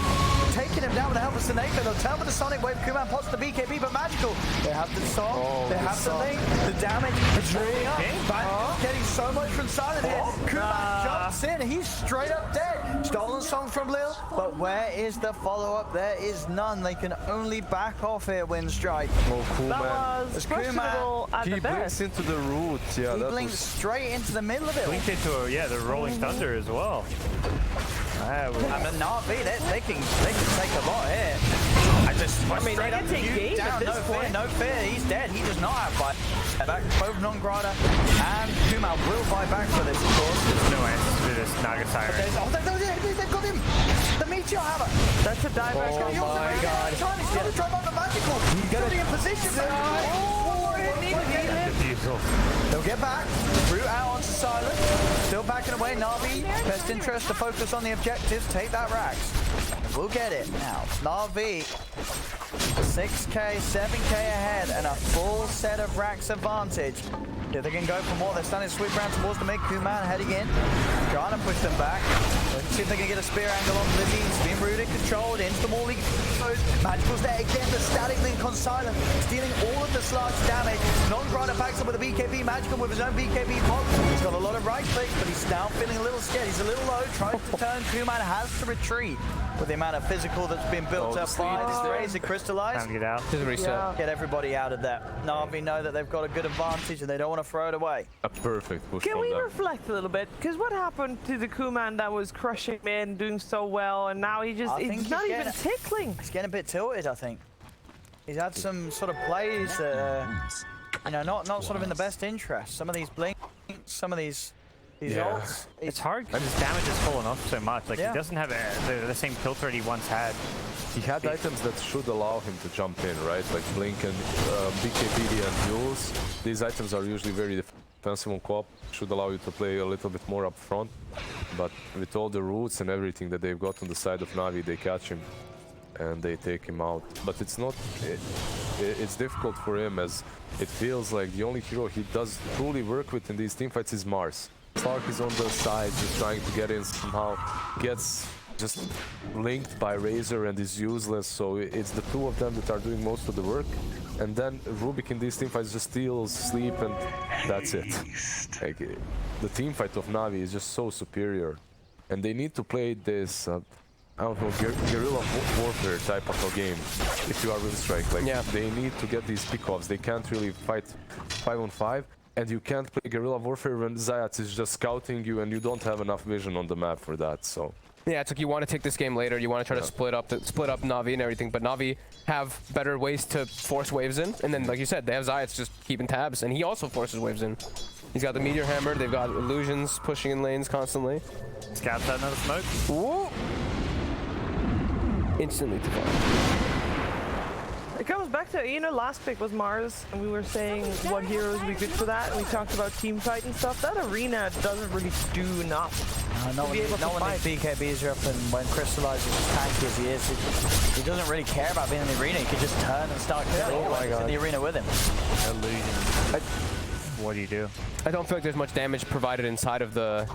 taking him down with the help of Seneca. They'll turn with the Sonic Wave. Kuman pops the BKB, but Magical. They have the song. They have the link. The damage. It's really up. Getting so much from Silent here. Kuman jumps in. He's straight up dead. Stolen song from Lil. But where is the follow-up? There is none. They can only back off here, WINSTRIKE. Oh, cool, That man. was It's questionable at He the blinks best. into the root. Yeah, He that blinks was... straight into the middle of it. Linked into the Rolling Thunder as well. I mean, NAVI, they can take a lot here. I mean, they can take game at this point. No fear, he's dead. He does not have buy back. Both non-grata and Kuman will buy back for this, of course. There's no answer to this Naga Siren. They've got him. The Meteor Hammer. That's a dive back. He's going to try on the Magical. He's going to be in position. Beautiful. They'll get back. Root out onto Silent. Still backing away. NAVI, best interest to focus on the objectives. Take that Rax. And we'll get it now. NAVI, 6k, 7k ahead, and a full set of Rax advantage. If they can go for more, they're starting to sweep around towards the mid. Kuman heading in. Trying to push them back. Let's see if they can get a spear angle on Blizzy. He's been rooted, controlled, into the wall. Magical's there again. The static link on Silent, stealing all of the sludge damage. Non-grata backs up with a BKB. Magical with his own BKB pop. He's got a lot of right clicks, but he's now feeling a little scared. He's a little low. Tries to turn. Kuman has to retreat with the amount of physical that's been built up by this Razor Crystallize. Time to get out. Doesn't reset. Get everybody out of there. NAVI know that they've got a good advantage and they don't want to throw it away. A perfect push Can from we them. reflect a little bit? Because what happened to the Kuman that was crushing men, doing so well, and now I think he's not he's even getting- tickling. He's getting a bit tilted, I think. He's had some sort of plays that you know, not sort of in the best interest. Some of these blinks, some of these ults. It's hard because his damage has fallen off so much. Like Yeah. he doesn't have the same tilt rate he once had. He had items that should allow him to jump in, right? Like Blink and BKB and Duels. These items are usually very defensive on co-op. Should allow you to play a little bit more up front. But with all the roots and everything that they've got on the side of NAVI, they catch him and they take him out. But it's not... it's difficult for him, as it feels like the only hero he does truly work with in these teamfights is Mars. Clark is on the side, just trying to get in somehow. Gets just linked by Razor and is useless, so it's the two of them that are doing most of the work. And then Rubik in these teamfights just steals, sleep, and that's it. Like, the teamfight of NAVI is just so superior. And they need to play this, I don't know, guerrilla warfare type of a game if you are WINSTRIKE. Like, Yeah. they need to get these pick-offs. They can't really fight 5-on-5. And you can't play guerrilla warfare when Zayat is just scouting you and you don't have enough vision on the map for that, so... Yeah, it's like you want to take this game later. You want to try to split up NAVI and everything, but NAVI have better ways to force waves in. And then, like you said, they have Zayats just keeping tabs, and he also forces waves in. He's got the Meteor Hammer. They've got Illusions pushing in lanes constantly. Scouts out another smoke. Whoa! Instantly to fire. It comes back to, you know, last pick was Mars, and we were saying what heroes would be good for that, and we talked about team fight and stuff. That arena doesn't really do enough. No be able to one fight. thinks BKBs are up, and when Crystallize is as tanky as he is, he doesn't really care about being in the arena. He could just turn and start killing anyone who's in the arena with him. Illusion. What do you do? I don't feel like there's much damage provided inside of the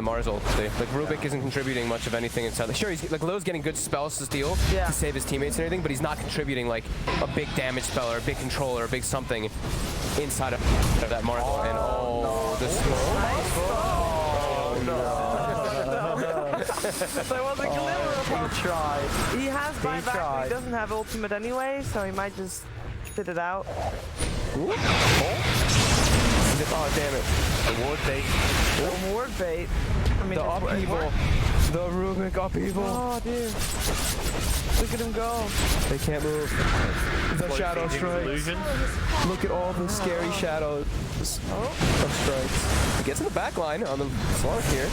Mars ult. Like Rubik isn't contributing much of anything inside. Like, sure, he's like Lowe's getting good spells to steal to save his teammates and everything, but he's not contributing like a big damage spell or a big control or a big something inside of that Mars ult. And the So it was a glimmer of hope. He tried. He has buyback, but tried. he doesn't have ultimate anyway, so he might just spit it out. Oh damn it! The ward bait. Ward bait. I mean, The it's- it upheaval. worked. The Rubik upheaval. Oh, dude. Look at him go. They can't move. The shadow strikes. Illusion. Look at all the scary shadows of strikes. He gets in the back line on the Slark here.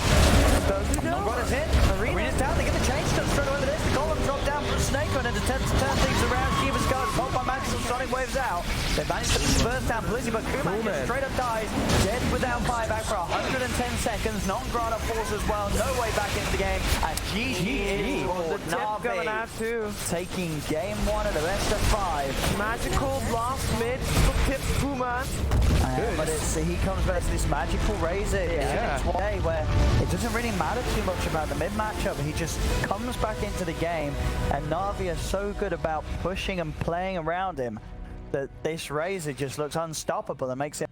Does he Not though? got his hit. Arena's down. They get the change done straight away with this. The column drop down from Snake on and attempt to turn things around. Kiva's got pop by Maxwell. Sonic waves out. They managed to burst down Blizzy, but Kuman just straight up dies. Dead without buyback for 110 seconds. Non-Grata falls as well. No way back into the game. And GG for Tip going out Navi. too. Taking game 1 of the best of 5. Magical blast mid. Tip Puma. But he comes back to this magical Razor Yeah. today where it doesn't really matter too much about the mid matchup. He just comes back into the game, and Navi is so good about pushing and playing around him that this Razor just looks unstoppable and makes him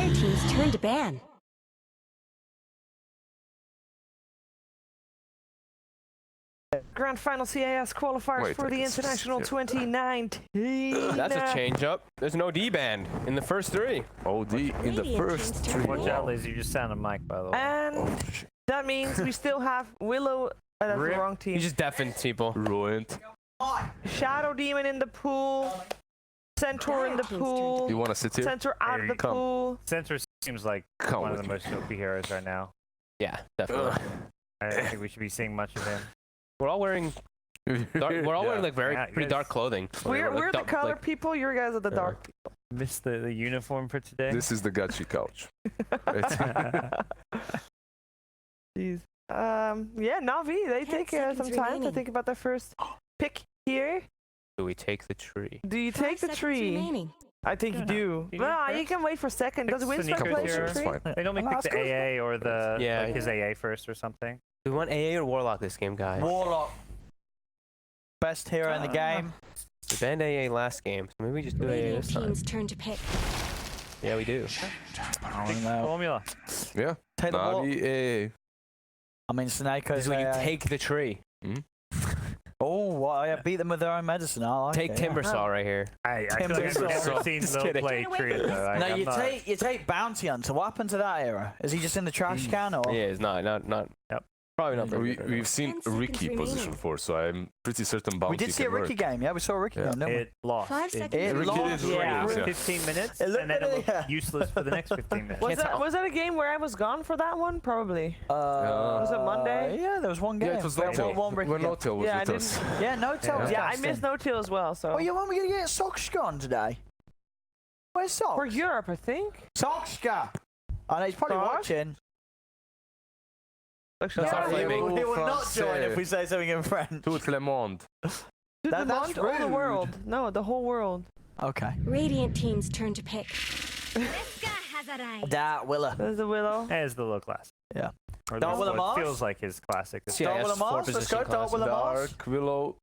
entire team's turn to ban. Grand Final CAS qualifiers Wait, for the this is- International yeah. 2019. That's a change up. There's an OD band in the first 3. OD in the Radiant first team's turn 3. to Watch ban. out, Liz. You just sound a mic, by the way. And Oh, shit. that means we still have Willow. That's the Rip. wrong You team. just deafened people. Ruined. Shadow Demon in the pool. Centaur in the pool. You wanna sit here? Centaur out Here of the you come. pool. Centaur seems like Come one of with the me. most OP heroes right now. Yeah, definitely. I don't think we should be seeing much of him. We're all wearing we're all wearing like very Yeah, you pretty guys- dark clothing. We're Like, the dark- color like- people. You guys are the dark people. Missed the uniform for today. This is the gachi couch. Jeez. Yeah, Navi. They 10 take some seconds time to remaining. think about their first pick here. Do we take the tree? Do you 5 take the seconds tree? remaining. I think you Yeah. do. You Nah, do you first. can wait for a second. Does Pick WINSTRIKE Sneaker play Tier. for It's tree? fine. They normally pick the Alaska's AA or the Yeah, like his AA first or something. Do we want AA or Warlock this game, guys? Warlock. Best hero in the game. We banned AA last game, so maybe we just do AA Radiant this time. team's turn to pick. Yeah, we do. I don't know. Formula. Yeah. Take the ball. Navi, eh. I mean, Snakeo's This is when you there. take the tree. Oh, well, yeah, beat them with their own medicine. I like Take it, yeah. Timbersaw right here. I feel like I've Timbersaw. never seen Just Lil kidding. play Tree though. Like, No, I'm you not- take Bounty Hunter. What happened to that era? Is he just in the trash can or? Yeah, it's not. Yep. Probably not. very good right We've seen 10 seconds Ricky position remaining. before, so I'm pretty certain Bounty We did see a can Ricky work. game. Yeah, we saw a Ricky Yeah. game, didn't we? It lost. 5 It seconds It Ricky lost. is Yeah. Ricky, for yeah. 15 minutes, It looked and then it at it, looked yeah. useless for the next 15 minutes. Was Can't that tell. was that a game where I was gone for that one? Probably. Was it Monday? Yeah, there was one game. Yeah, it was There No-Tail. one Ricky When game. No-Tail was Yeah, I with us. Yeah, no tell. Yeah, I missed No-Tail as well. So Oh, yeah, when are we gonna get Sokshka on today? Where's Sox? for Europe, I think. Sokshka. I know he's probably Sox? watching. Actually, That's yeah, our he flaming. will, he will not join Français. if we say something in French. Tout le monde. Dude, That's the whole rude. world. No, the whole world. Okay. Radiant team's turn to pick. That Willa. There's the Willow. As the low class. Yeah. Or Dark that's Willow what Mars? feels like his classic. Yeah, Dark yes, Willow four Mars. Let's position go. Dark class. Willow Mars.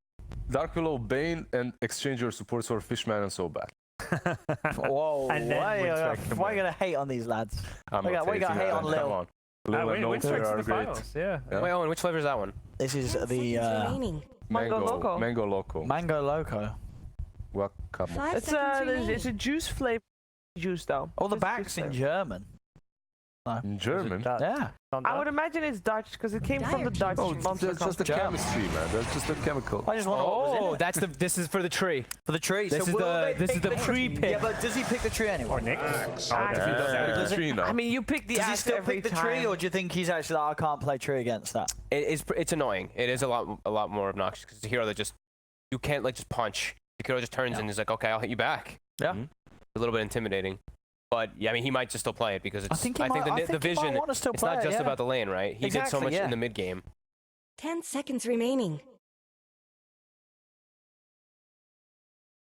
Dark Willow, Bane, and exchange your supports for Fishman and so bad. Whoa. And then why WINSTRIKE can are you win. gonna hate on these lads? I'm We not got hating hate that, on Lil. Come on. Lil and Win No-Tail WINSTRIKE's are the great. finals. Yeah. Yeah. Wait, Owen, which flavor is that one? This is 10 the seconds remaining. Mango Loco. Mango Loco. Mango Loco. Guacamole. 5 It's seconds remaining. it's a juice flavor juice though. All the Just backs juice in flavor. German. In German? Yeah. I would imagine it's Dutch because it came from the Dire Dutch Oh, monster that's just the company. chemistry, man. That's just the chemical. I just wonder what was in Oh, it. that's the. This is for the tree. For the tree. This so is will the- they this is pick the pre-pick. Yeah, but does he pick the tree anyway? Or Nick. Does it- Tree now. I mean, you pick the Does he axe still every pick the time. tree, or do you think he's actually like, I can't play tree against that? It's annoying. It is a lot more obnoxious because it's a hero that just you can't like just punch. The hero just turns and is like, okay, I'll hit you back. Yeah. Mhm. A little bit intimidating. But yeah, I mean, he might just still play it because it's. I think he might, the I think he might vision. want to still It's play not it, just yeah. about the lane, right? He did so Exactly, much yeah. in the mid game. 10 seconds remaining.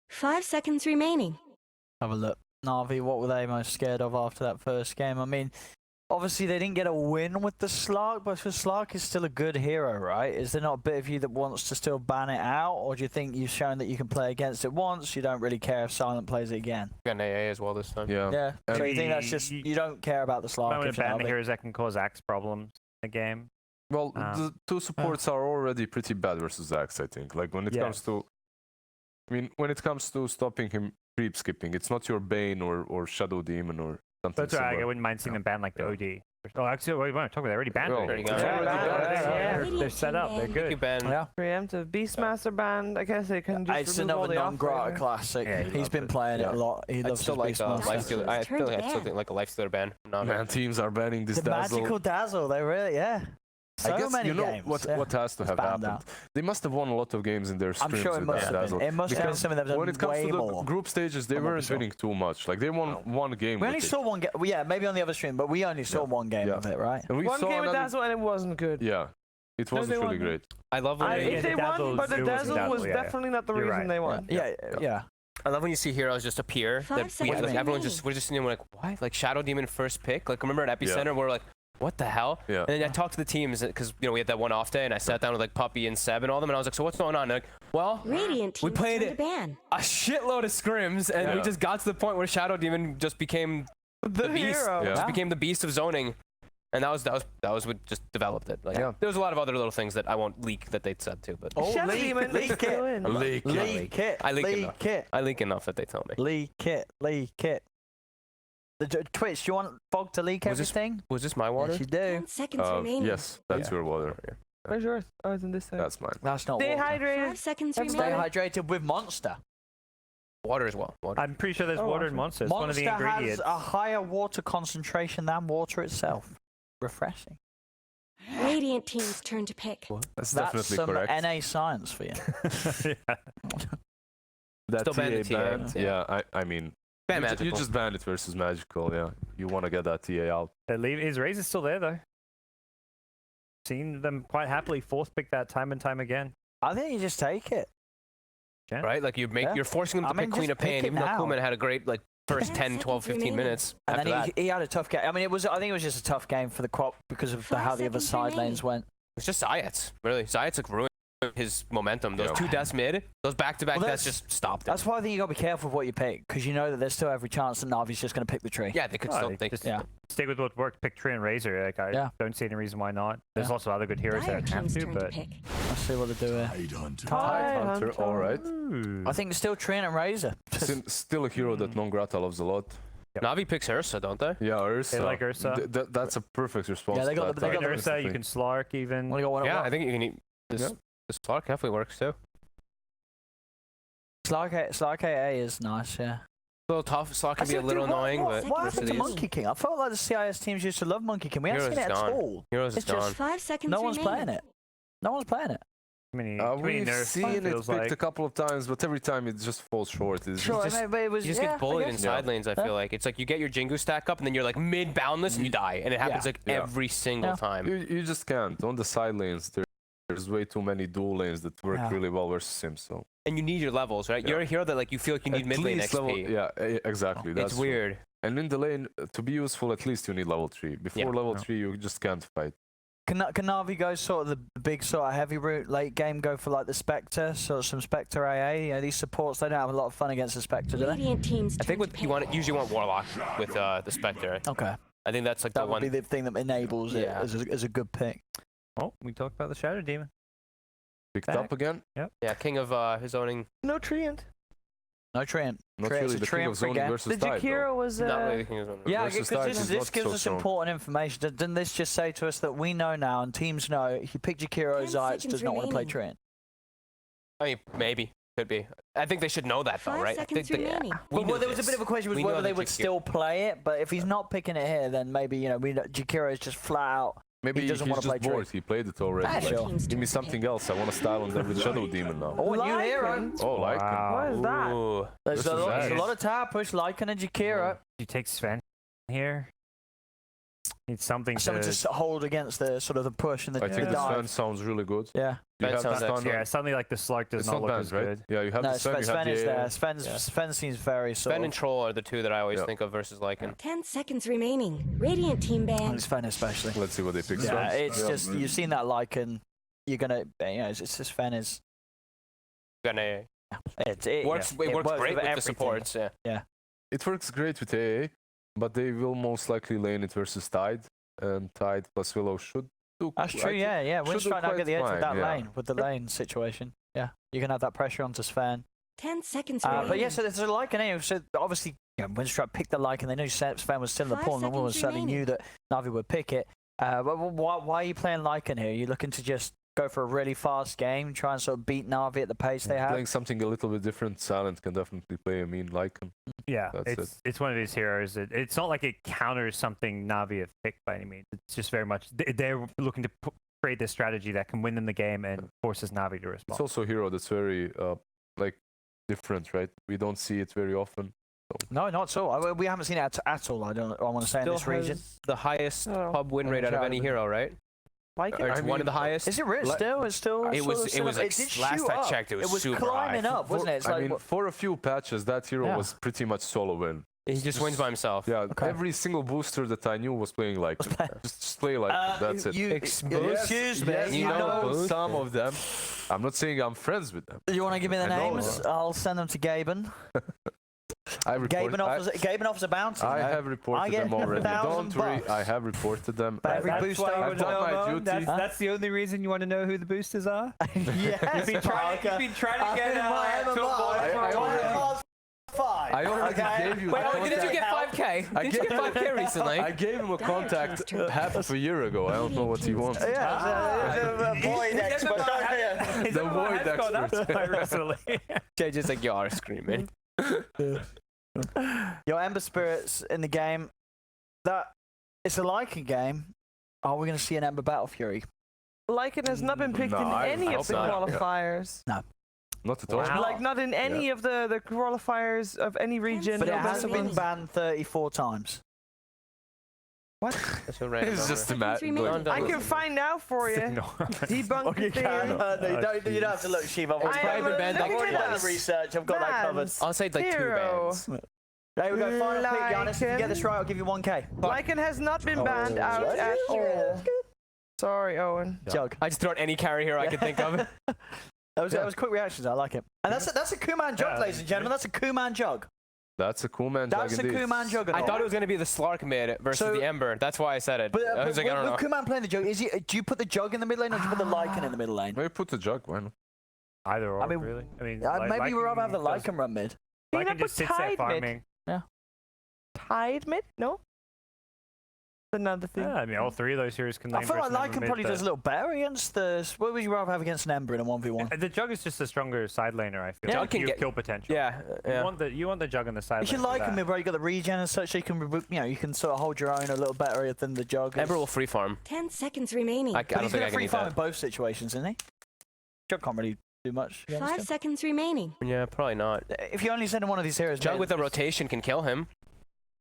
5 seconds remaining. Have a look. Navi, what were they most scared of after that first game? I mean, obviously they didn't get a win with the Slark, but for Slark is still a good hero, right? Is there not a bit of you that wants to still ban it out, or do you think you've shown that you can play against it once, you don't really care if Silent plays it again? Got an AA as well this time. Yeah. Yeah. So you think that's you- just, you- you don't care about the I Slark want if to you're ban the Navi? heroes that can cause axe problems in the game. Well, the two supports are already pretty bad versus Axe, I think. Like when it Yeah. comes to, I mean, when it comes to stopping him creep skipping, it's not your Bane or Shadow Demon or something That's right. I similar. wouldn't mind seeing Yeah. them ban like the OD. Oh, actually, wait, we're talking about they already banned Oh, it. already got it. Yeah, Yeah, they're set up. They're You good. ban. Yeah. Preemptive Beastmaster band. I guess they can just It's remove all another the non-grata off-flavor. classic. Yeah, he He's loves been it. playing it Yeah. a lot. He I'd loves still his like Beastmaster. life stealer. I Turn still ban. think like a life stealer ban. No, Man, teams are banning this The Dazzle. magical dazzle, they really, yeah. So I guess many you know games. what yeah. has to have banned happened. They must have won a lot of games in their I'm streams sure it with must that have Dazzle. been. It must have been Because something they've done when it comes way to the more. group stages, they I'm not weren't sure. winning too much. Like they won one game. We with only it. saw one game. Yeah, maybe on the other stream, but we only saw Yeah. one game Yeah. of it, right? And we One saw game with another- Dazzle and it wasn't good. Yeah, it No, wasn't they really won. great. I love when I- they, yeah, If they the won, Dazzle- but the it wasn't Dazzle was Dazzle, yeah. definitely not the You're reason right. they won. Yeah. I love when you see heroes just appear. 5 That we, seconds like, everyone remaining. just we're just sitting there we're like, what? Like Shadow Demon first pick? Like remember at Epicenter we're like, what the hell? Yeah. And then I talked to the teams because we had that one off day and I sat down with like Puppy and Seb and all them and I was like, so what's going on? And they're like, well, Radiant we team's played turn it to ban. a shitload of scrims and we Yeah. just got to the point where Shadow Demon just became The beast. hero. Yeah. Just became the beast of zoning, and that was what just developed it. Like, Yeah. there was a lot of other little things that I won't leak that they said too, but Oh, Chef leak Demon, leak let's go it. in. Leak. Leak it. I leak Leak enough. it. I leak enough that they tell me. Leak it. Leak it. Twitch, do you want Fog to leak Was this everything? Was this my water? Yes, you do. 10 seconds remaining. Yes, that's your water. Where's yours? Oh, it's in this side. That's mine. That's not Stay water. 5 hydrated. seconds Stay Stay remaining. hydrated with Monster. Water as well. Water. I'm pretty sure there's water in Monster. It's one of the Monster has ingredients. a higher water concentration than water itself. Refreshing. Radiant team's turn to pick. That's That's definitely some correct. NA science for you. Yeah. That Still ban the TA TA. ban, yeah, I mean, Ban you magical. just banned it versus magical, yeah. You want to get that TA out. His Razor's still there though. Seen them quite happily fourth pick that time and time again. I think you just take it. Yeah. Right? Like Yeah. you're forcing them to I mean, pick Queen just of Pain, pick it even though now. Kuhlman had a great like first 10 10, 12, seconds 15 remaining. minutes. And After then that, he had a tough game. I mean, I think it was just a tough game for the Quap because of 5 how the other seconds side remaining. lanes went. it's just Zayats. Really, Zayats like ruined his momentum. Those Yeah. two deaths mid, those back-to-back Well, deaths that's- just stopped it. That's why I think you got to be careful with what you pick because you know that there's still every chance that Navi's just going to pick the tree. Yeah, they could still. They, just yeah. stick with what worked. Pick Tree and Razor. Like I don't see any reason why not. There's Yeah. also other good heroes Dire that have team's to, turn to but pick. Let's see what they do here. Hi, Hunter, alright. Ooh. I think it's still Tree and Razor. Still a hero that Non-Grata loves a lot. Navi picks Ursa, don't they? Yeah, Ursa. They like Ursa. That's a perfect response. Yeah, they got to the- that they got You the- can Ursa, you can Slark even. Only got one. Yeah, I think you can eat this. Yeah. This Clark definitely works too. Slark AA is nice, yeah. A little tough. Slark can be a little annoying, but what rest happened of to these- Monkey King? I felt like the CIS teams used to love Monkey King. We haven't Heroes seen it is at gone. all. Heroes is It's just gone. 5 seconds No one's remaining. playing it. No one's playing it. Too many We've nerfs, seen it feels picked like. a couple of times, but every time it just falls short. It's Sure, just, but it was. You just yeah, get bullied I in guess. side lanes, I feel like. It's like you get your Jingu stack up and then you're like mid-boundless and you die. And it happens like Yeah. every single Yeah. time. you just can't. On the side lanes, there's way too many dual lanes that work Yeah. really well versus Sims. So And you need your levels, right? Yeah. You're a hero that like you feel like you need At mid lane least XP. level, yeah, exactly. That's It's true. weird. And in the lane, to be useful, at least you need level 3. Before Yeah. level Yeah. 3, you just can't fight. Can Navi go sort of the big sort of heavy route late game? Go for like the Spectre, sort of some Spectre AA. You know, these supports they don't have a lot of fun against the Spectre, do they? Radiant team's I think turn to what you pick. usually want Warlock with the Spectre. Okay, I think that's like that the would one. be the thing that enables it Yeah. as a good pick. Oh, we talked about the Shadow Demon. Picked Back. up again. Yeah, king of his owning. No Treant. No Treant. Not Treant's really a the king Treant of zoning forget. versus The Tide, though. Jakiro was. Not really the king of his owning. Yeah, Versus because Tide is this not gives so us strong. important information. Doesn't this just say to us that we know now and teams know if you pick Jakiro, 10 Zayats seconds does not want to play remaining. Treant? I mean, maybe. Could be. I think they should know that though, 5 right? seconds remaining. We Well, knew there was a this. bit of a question was We know whether they that would Jakiro- still play it, but if he's not picking it here, then maybe Jakiro is just flat out. Maybe He doesn't he's wanna just play bored. He played it already. Ah, Like, sure. Team's give me turn to something pick. else. I want to style on them with Shadow Demon now. Oh, a new Lycan. hero. Oh, like What is that? Ooh. There's This a is lot, nice. there's a lot of tower push, Lycan and Jakiro. You take Sven here. Need something Something to hold against the sort of the push and the, I think the the dive. Sven sounds really good. Yeah. You Sven have sounds the like- stun. Yeah, something like the Slark does It's not not look banned, as right? good. Yeah, you have No, the Sven. You Sven have is the there. Sven seems very sort Sven of. and Troll are the two that I always Yeah. think of versus Lycan. 10 seconds remaining. Radiant team And banned. Sven especially. Let's see what they pick. Yeah, Sven. it's just you've seen that Lycan. You're gonna, it's just Sven is. Gonna It works. yeah, It works great with the everything. supports. Yeah. It works great with AA, but they will most likely lane it versus Tide, and Tide plus Willow should do. That's I true. think- Yeah. should do Winstrike now quite get the edge with fine, that yeah. lane, with the lane situation. Yeah, you can have that pressure onto Sven. 10 seconds remaining. But yeah, so there's a Lycan anyway. So obviously, Winstrike picked the Lycan. They knew Sven was still in the 5 pool, and no one seconds certainly remaining. knew that Navi would pick it. But why are you playing Lycan here? Are you looking to just go for a really fast game, try and sort of beat Navi at the pace they have? Playing something a little bit different, Silent can definitely play a mean Lycan. Yeah, That's it's one of these heroes. It's not like it counters something Navi have picked by any means. It's just very much they're looking to create this strategy that can win them the game and forces Navi to It's respond. also a hero that's very different, right? We don't see it very often. No, not at all. We haven't seen it at all. I want to say in Still this region. has the highest Oh. pub win rate out of any hero, right? Like Or it. it's I one of the mean, highest. Is it rich still? It's still. It was. sort It of was like did last shoot I up. checked, it was super climbing high. up, wasn't it? It's I like mean, for a few patches, that hero Yeah. was pretty much solo win. He just wins by himself. Yeah, Okay. every single booster that I knew was playing like playing- just play like that's it. Excuse me. Yes, you I know know, some of them. I'm not saying I'm friends with them. you want to give me the I know names? that. I'll send them to Gaben. Gaben offers a bounty. I you know? have reported them already. Don't worry, I have reported them. But every That's booster why you I've wanna done know my about them? duty. That's the only reason you want to know who the boosters are? Yes, You've been trying to get I already gave you. Wait, the did you contact. get 5k? Did you get 5k recently? I gave him a contact half of a year ago. I don't know what he wants. Yeah, void expert. The void expert. recently. Jay just like, you are screaming. Your Ember Spirits in the game. It's a Lycan game. Are we going to see an Ember Battle Fury? Lycan has not been picked No, in I any hope of the not. qualifiers. No. Not at all. Wow. Like, not in any of the qualifiers of any region. But it no hasn't been matter banned 34 times. what. That's so random. It's just a Seconds mad. remaining. I can find out for you. Debunk the theory. You don't have to look, Shiva. I probably been banned like I've already done twice. the research. I've got that covered. Bans. I'll say like 2 Zero. bands. There we go. Final pick, Giannis. If you get this right, I'll give you 1k. Lycan has not been banned out at all. Sorry, Owen. Jug. I just throw out any carry here I could think of. That was quick reactions. I like it. And that's a Kuman jug, Yeah, ladies and gentlemen. That's a Kuman jug. That's a cool man. That's a indeed. Kuman jug. I thought it was going to be the Slark mid versus So- the Ember. That's why I said it. But, I was like, I don't know. with Kuman playing the jug, do you put the jug in the mid lane or do you put the Lycan in the middle lane? Maybe put the jug. Why not? Either or, I mean, really. I mean, Maybe we'd rather have the does- Lycan run mid. Can you Lycan not just put sits there Tide mid? farming. Tide mid? No? Another thing. Yeah, I mean, all three of those heroes can I lane feel like versus Ember Lycan mid, probably but- does a little better against the. What would you rather have against an Ember in a 1v1? The jug is just a stronger side laner, I feel. Jug Like can you get- kill potential. Yeah, yeah. You want the jug on the side If you lane. for like that. him, where you got the regen and such, so you can you can sort of hold your own a little better than the jug. Ember will free farm. 10 seconds remaining. I But don't he's think gonna I can free use farm that. in both situations, isn't he? Jug can't really do much. against 5 him. seconds remaining. Yeah, probably not. If you only send in one of these heroes, Jug mid, with a rotation can kill him.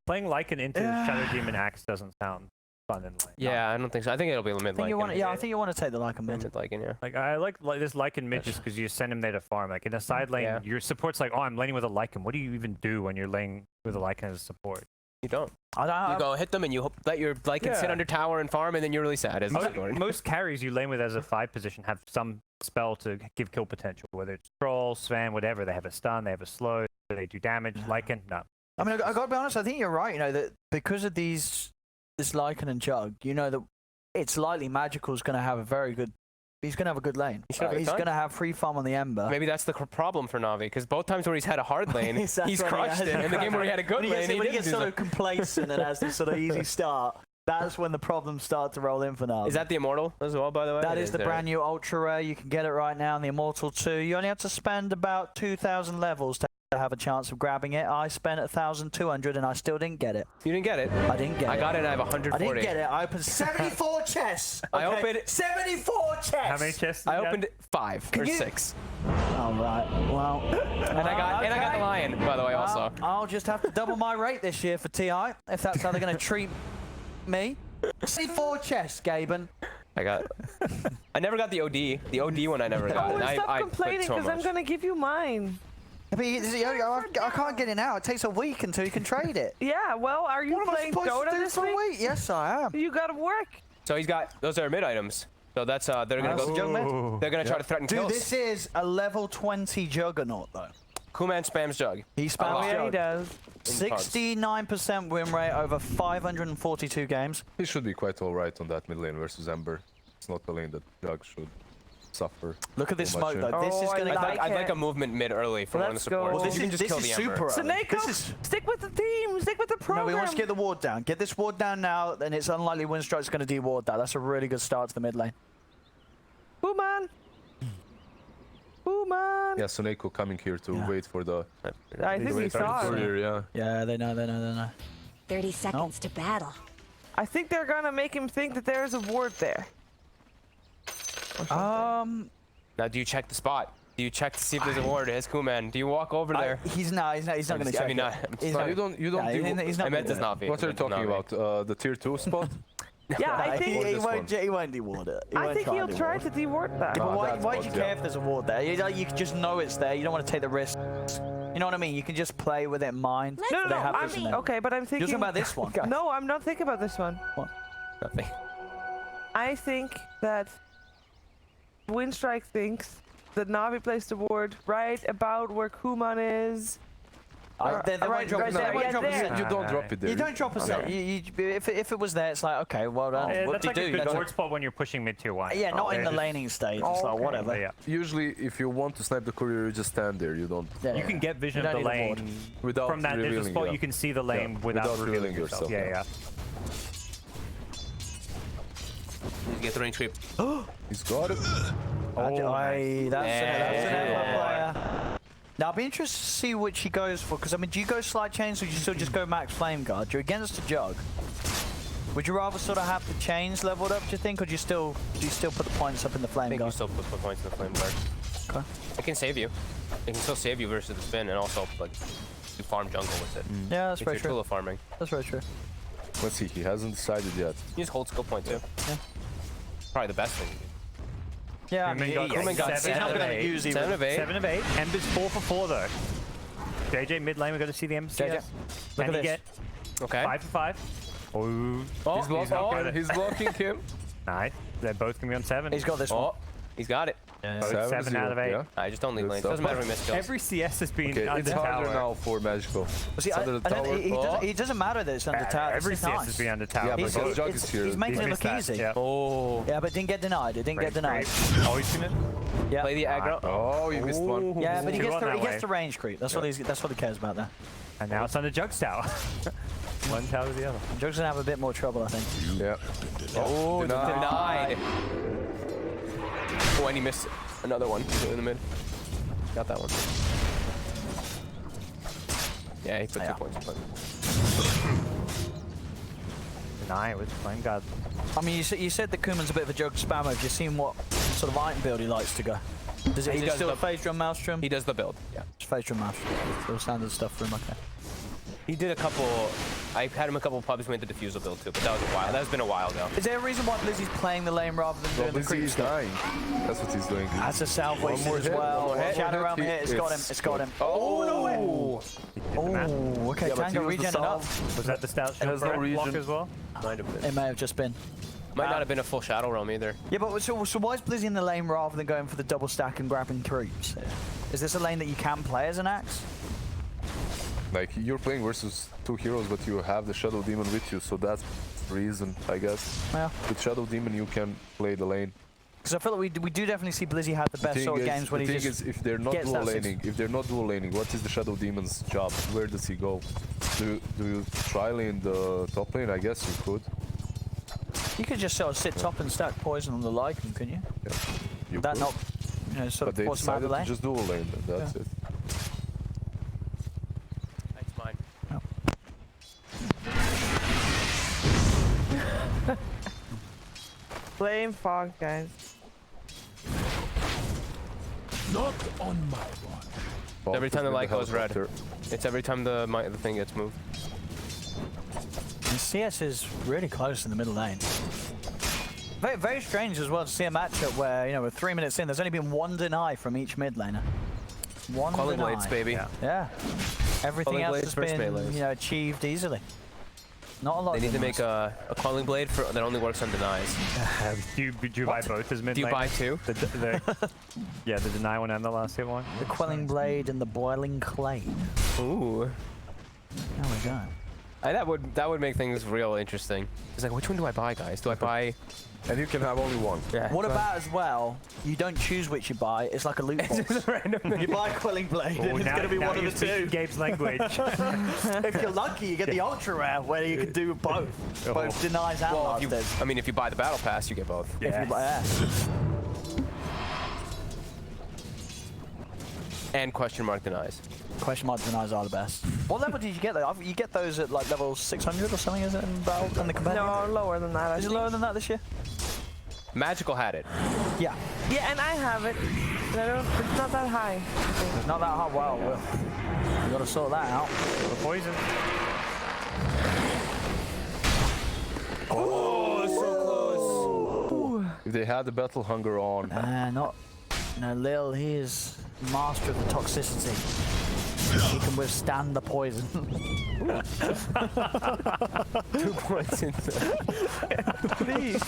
Playing Lycan into Shadow Demon Axe doesn't sound fun in lane. Yeah, I don't think so. I think it'll be mid I think you want. Lycan. Yeah, I think you want to take the Lycan Mid mid. Lycan, yeah. Like I like this Lycan mid just because you send him there to farm. Like in a side lane, Yeah. your support's like, oh, I'm laning with a Lycan. What do you even do when you're laning with a Lycan as a support? You don't. I don't. You go hit them and you let your Lycan sit Yeah. under tower and farm, and then you're really sad. As Most carries you lane with as a 5 position have some spell to give kill potential, whether it's Troll, Sven, whatever. They have a stun, they have a slow, they do damage. Lycan, no. I mean, I got to be honest. I think you're right. You know that because of this Lycan and Jug, you know that it's likely Magical's going to have a very good. He's going to have a good lane. He should have a good He's time. going to have free farm on the Ember. Maybe that's the problem for Navi, because both times where he's had a hard lane, That's he's when he crushed has- it. In the game where he had a good lane, he when he didn't gets do sort that. of complacent and has this sort of easy start, that's when the problems start to roll in for Navi. Is that the Immortal as well, by the way? That It is the there. brand new Ultra Rare. You can get it right now in the Immortal 2. You only have to spend about 2,000 levels to have a chance of grabbing it. I spent 1,200 and I still didn't get it. You didn't get it. I didn't get it. I got it and I have I 140. didn't get it. I opened 74 chests. I okay? opened 74 chests. How many chests? I did you have? opened 5 or you- 6. All right. Well. And I got the lion, by the way, also. I'll just have to double my rate this year for TI if that's how they're going to treat me. 74 chests, Gaben. I never got the OD. The OD one I never got. Owen, And stop I complaining, put so because I'm much. going to give you mine. But I can't get it now. It takes a week until you can trade it. Yeah, well, are you What am I playing supposed to Dota do this for week? a week? Yes, I am. You got to work. So he's got, those are mid items. So that's, they're gonna That's go, Jug mid. Ooh. they're gonna try to threaten Dude, kills. this is a level 20 Juggernaut, though. Kuman spams Jug. He spams Oh, yeah, he Jug. does. 69% win rate over 542 games. He should be quite alright on that mid lane versus Ember. It's not the lane that Jug should suffer. Look at this too much smoke, in. though. This Oh, is I going to... like I'd like it. a movement mid early from one of the Let's go. supporters. Well, this You can is, just this kill is the Ember. super early. Snake, This is... stick with the team. Stick with the No, program. we want to get the ward down. Get this ward down now, and it's unlikely WINSTRIKE's going to de-ward that. That's a really good start to the mid lane. Ooh, man. Ooh, man. Yeah, Soneko coming here to wait for the I think he saw it. courier, yeah. Yeah, they know. 30 seconds to battle. I think they're going to make him think that there's a ward there. Now, do you check the spot? Do you check to see if there's a ward? Has Kuman? Do you walk over there? He's not going to check I mean, it. He's No, not- you don't yeah, do he's I not meant gonna does do not be. what are you talking about? The tier 2 spot? Yeah, I it. think Or this one. He won't de-ward it. I think he'll try to de-ward that. Yeah, but Oh, why that's do you odd, care yeah. if there's a ward there? You just know it's there. You don't want to take the risk. You know what I mean? You can just play with it in mind. No, They no, have I'm, this in there. okay, but I'm You're thinking... talking about this one. No, I'm not thinking about this one. Nothing. I think that WINSTRIKE thinks that Navi placed the ward right about where Kuman is. They won't drop a set. right there. You don't drop it there. You don't drop a set. If it was there, it's like, okay, well done. Yeah, What that's do like you a do? good ward spot when you're pushing mid tier 1. Yeah, not in the laning stage. It's like, Okay. whatever. Yeah. Usually, if you want to snipe the courier, you just stand there. You don't. Yeah, You can get vision You of the don't need a ward. lane Without from that. There's a revealing, spot yeah. you can see the lane without revealing yourself. yeah. Yeah. You get the range creep. He's got it. Oh, That's an Yeah. player. Now, I'll be interested to see which he goes for, because, I mean, do you go slide chains or do you still just go max flame guard? You're against a jug. Would you rather sort of have the chains leveled up, do you think, or do you still put the points up in the I flame think you guard? still put points in the flame guard. Okay. It can save you. It can still save you versus the spin, and also like you farm jungle with it. Yeah, that's It's very your true. tool of farming. That's very true. Let's see. He hasn't decided yet. You just hold skill point too. Yeah. Probably the best thing. Yeah, I Kuman mean, got he's not 7 going of to 8. use even. 7 of 8. 7 of 8. Ember's 4 for 4 though. JJ mid lane, we're going to see the MCS. JJ, look Can at he this. get Okay. 5 for 5? Oh, He's blocking. not good. He's blocking him. nice. They're both going to be on 7. He's got this one. Oh, he's got it. Both 7-0, 7 out of 8. yeah. I just don't leave Good lanes. stuff. Doesn't matter if we miss kills. Every CS has been Okay, under it's harder tower. now for Magical. Well, see, It's I under the don't- tower. he doesn't matter that it's under tower. Every It's CS nice. has been under tower. Yeah, but He's, Jug it's- is here. he's making He's it missed look that, easy. yeah. Oh, Yeah, but didn't get denied. It didn't get denied. Oh, he's going to... Yeah. play the aggro. Oh, you missed one. Yeah, but he Two gets on the that he gets way. the range creep. That's what he cares about there. And now it's under Jug's tower. One tower to the other. Jug's gonna have a bit more trouble, I think. Yeah. Oh, denied. denied. Oh, and he missed another one in the mid. Got that one. Yeah, he put 2 points. Deny with flame guard. I mean, you said that Kuman's a bit of a Jug spammer. Have you seen what sort of item build he likes to go? Is He it does still the- a phase drum, maelstrom? He does the build. Yeah. Phase drum, maelstrom. Still standard stuff for him. Okay. He did a couple. I had him a couple pubs when he did the defusal build too, but that was a while. That's been a while ago. Is there a reason why Blizzy's playing the lane rather than doing the Blizzy creep is stuff? dying. That's what he's doing. That's a south One wasted more as hit, well. one more hit. Shadow realm hit. It's got him. It's It's got him. Oh, no way. Oh, okay. Yeah, but Tango he was the regen it up. south. Was that the stout There's no block region. as well? Might have been. It may have just been. Might not have been a full shadow realm either. Yeah, but so why is Blizzy in the lane rather than going for the double stack and grabbing creeps? Is this a lane that you can play as an axe? Like, you're playing versus 2 heroes, but you have the Shadow Demon with you, so that's the reason, I guess. Yeah. With Shadow Demon, you can play the lane. Because I feel like we do definitely see Blizzy have the best sort of games when the he thing just is, if they're not gets dual that six. laning, what is the Shadow Demon's job? Where does he go? Do you try lane the top lane? I guess you could. You could just sort of sit top and stack poison on the Lycan, couldn't you? Yeah. You Would that could. not, sort But of they force him out of decided the to lane? just dual lane, and that's it. That's mine. Flame fog, guys. Not on my watch. Well, Every time the with light goes red. helicopter. It's every time the thing gets moved. And CS is really close in the middle lane. Very, very strange as well to see a matchup where, we're 3 minutes in, there's only been one deny from each mid laner. One Calling deny. blades, baby. Yeah. Everything Calling else blades has versus been, melees. achieved easily. Not a lot They of need to denies. make a calling blade that only works on denies. Do you buy both as mid Do you lane? buy two? Yeah, the deny one and the last hit one. The quelling blade and the boiling clay. Ooh. There we go. That would make things real interesting. It's like, which one do I buy, guys? Do I buy? And you can have only one. Yeah. What about as well, you don't choose which you buy, it's like a loot box. Just a random thing. You buy quelling blade Oh, and it's going to be now one of you're the speaking two. Gabe's language. If you're lucky, you get the ultra rare where you can do both. Both denies and Well, last if hit. I mean, if you buy the battle pass, you get both. If you buy, yeah. And question mark denies. Question mark denies are the best. What level did you get though? You get those at like level 600 or something, is it, in Battle in the competitive? No, lower than that. I Is it think. lower than that this year? Magical had it. Yeah. Yeah, and I have it. But it's not that high. It's not that hard. Well, you gotta sort that out. The poison. If they had the Battle Hunger on, Not. Lil, he is master of the toxicity. He can withstand the poison. 2 points into. Please.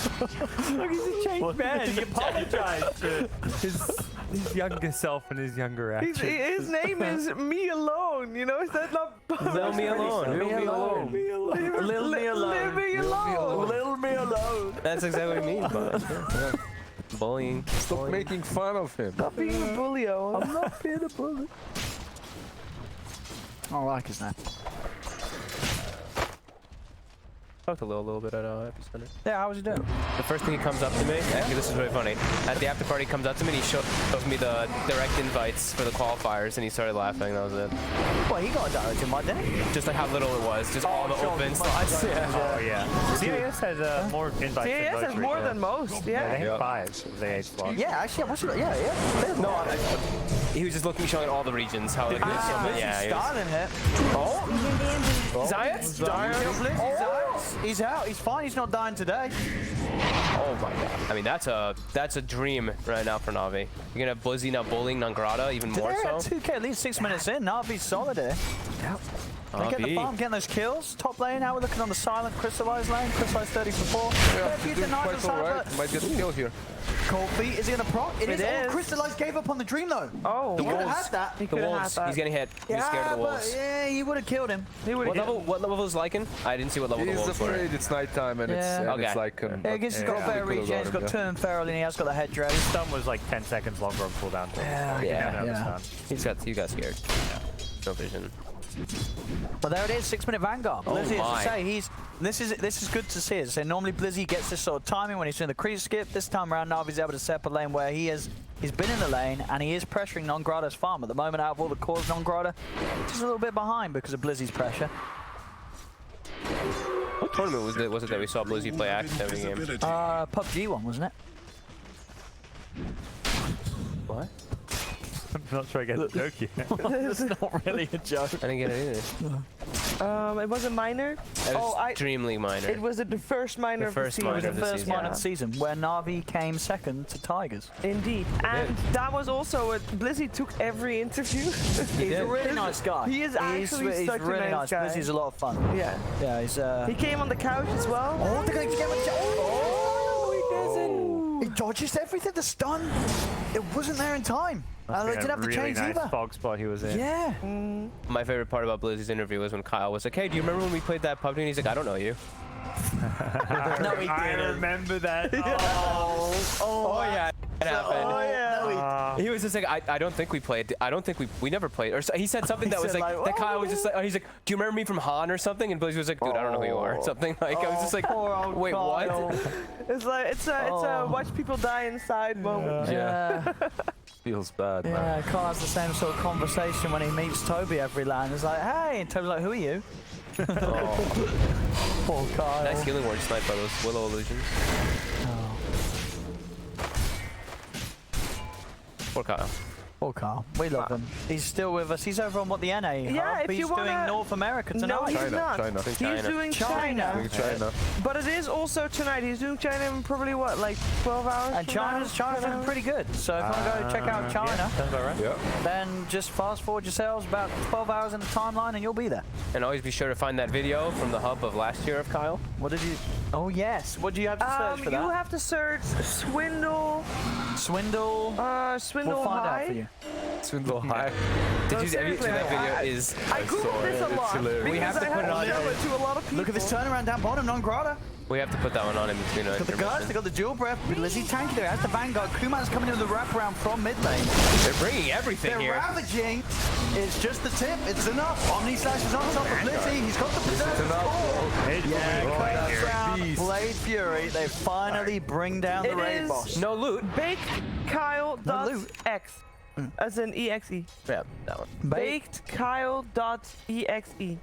Look, he's a changed man. He apologized for his his younger self and his younger His actions. name is Me Alone, you know? Is that not... Little me alone. Leave me alone. Little me alone. Leave me alone. Little me alone. That's exactly what I mean. But, yeah. Bullying. Stop making fun of him. Stop being a bully, Owen. I'm not being a bully. I like his name. Talked to Lil a little bit at Epicenter. Yeah, how was he doing? The first thing he comes up to me, actually this is really funny. At the after party, he comes up to me and he shows me the direct invites for the qualifiers, and he started laughing. That was it. Well, he got a direct invite, didn't he? Just like how little it was, just all the sure, open my slots. bad. Yeah. Oh yeah. CIS has more invites. than CAS most has more regional. than most, Yeah, they yeah. have 5 of the 8 slots. Yeah, actually, what's it? Yeah. No, he was just looking, showing all the regions. How like, there's so many. Yeah, he was- Styling here. Zayat? He's out. He's fine. He's not dying today. Oh my god. I mean, that's a dream right now for Navi. You're gonna have Blizzy now bullying Nangrada even more They're at so. 2K, at least 6 minutes in. Navi's solid here. Yep. They get the Navi. farm, getting those kills. Top lane, now we're looking on the silent crystallized lane. Crystallized 30 for 4. Yeah, If you doing deny the quite alright. silent, Might get a kill here. cold feet, is he gonna proc? It is. It Oh, is. crystallized gave up on the dream though. Oh, He could have wolves. had that. he The could have had wolves. that. He's getting hit. He's scared of the but wolves. yeah, he would have killed him. He would What have level is Lycan? I didn't see what level the He's wolves were. afraid it's nighttime and it's, Yeah. and Okay. it's like... Yeah, he's got better we could've regen, he's got got him, turn feral, and he has got the head dress. Stun was like 10 seconds longer on cooldown. Yeah, Yeah. He got scared. No vision. But there it is, 6 minute Vanguard. Oh Blizzy, as my. I say, this is good to see. As I say, normally Blizzy gets this sort of timing when he's doing the creep skip. This time around, Navi's able to set up a lane where he's been in the lane and he is pressuring Nangrada's farm. At the moment, out of all the cores, Nangrada just a little bit behind because of Blizzy's pressure. What tournament was it that we saw Blizzy play active every game? PUBG one, wasn't it? What? I'm not sure I get the joke yet. It's not really a joke. I didn't get it either. It was a minor. It was Oh, Dream League minor. It was the first minor The of the first season. minor The of the first season. one of the season where Navi came second to Tigers. Indeed. And that was also what Blizzy took every interview. He's a really nice guy. He is actually he's such a really nice guy. Blizzy's a lot of fun. Yeah. Yeah, he's He came on the couch as well. Oh, they're going to get him. Oh, he doesn't. He dodges everything. The stun. It wasn't there in time. They didn't have the really chains nice either. fog spot he was in. Yeah. My favorite part about Blizzy's interview was when Kyle was like, "Hey, do you remember when we played that PUBG?" And he's like, "I don't know you." No, he I didn't. remember that. Oh yeah, it happened. Oh, yeah. He was just like, I don't think we played. I don't think we never played. Or so, he said something He that was said, like, like, that Kyle oh, was just like, he's like, "Do you remember me from Han or something?" And Blizzy was like, "Dude, I don't know who you are." Or something like, I was just like, Poor old "Wait, Kyle. what?" It's like it's a watch people die inside moment. Yeah. Feels bad, man. Yeah, Kyle has the same sort of conversation when he meets Toby every land. It's like, hey, and Toby's like, who are you? Poor Kyle. Nice healing word snipe by those Willow illusions. Poor Kyle. Poor Kyle. We love him. He's still with us. He's over on what, the NA Yeah, hub? if He's you wanna- doing North America tonight. No, he's China, not. China. He's China. doing China. Doing China. But it is also tonight. He's doing China in probably what, like 12 hours? And from now? China's looking pretty good. So if you want to go check out China, Sounds about right. Yeah. then just fast forward yourselves about 12 hours in the timeline and you'll be there. And always be sure to find that video from the hub of last year of Kyle. What did you... Oh, yes. What do you have to search for you that? have to search Swindle, Swindle. Swindle We'll find High. out for you. Swindle high. Did No, you have you seen seriously, that video? I- Is I googled this a It's lot hilarious. because We have to I put it had on to show there. it to a lot of people. Look at this turnaround down bottom, non-grata. we have to put that one on in between Got the guards, they got the dual breath with Lizzie tanky there. That's the Vanguard. Kuman's coming in with the wraparound from mid lane. They're bringing everything They're here. ravaging. It's just the tip. It's enough. Omni Slash is on top of Lizzie. He's got the possession. Right here. Blade Fury. They finally bring down the It raid is- boss. No loot. Baked Kyle No loot. X, as in EXE. Yeah, that one. Baked Kyle .exe.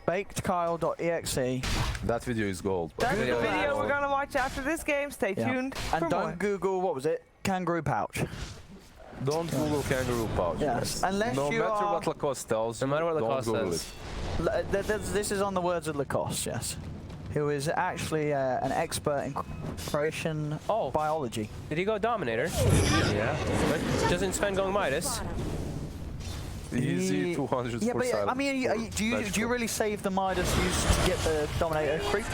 BakedKyle.exe. That video is gold. That's the Video. video we're gonna watch after this game. Stay Yeah. tuned. And for don't more. Google, what was it? Kangaroo pouch. Don't Google kangaroo pouch. Yes. Unless no you matter are... what Lacoste tells you, No matter what don't Lacoste Google says. This is on the words of Lacoste, yes. Who is actually an expert in creation biology. Did he go Dominator? Yeah. But doesn't Sven going Midas? it. Easy 200 Yeah, for but silent. I mean, do you really save the Midas use to get the Dominator creep?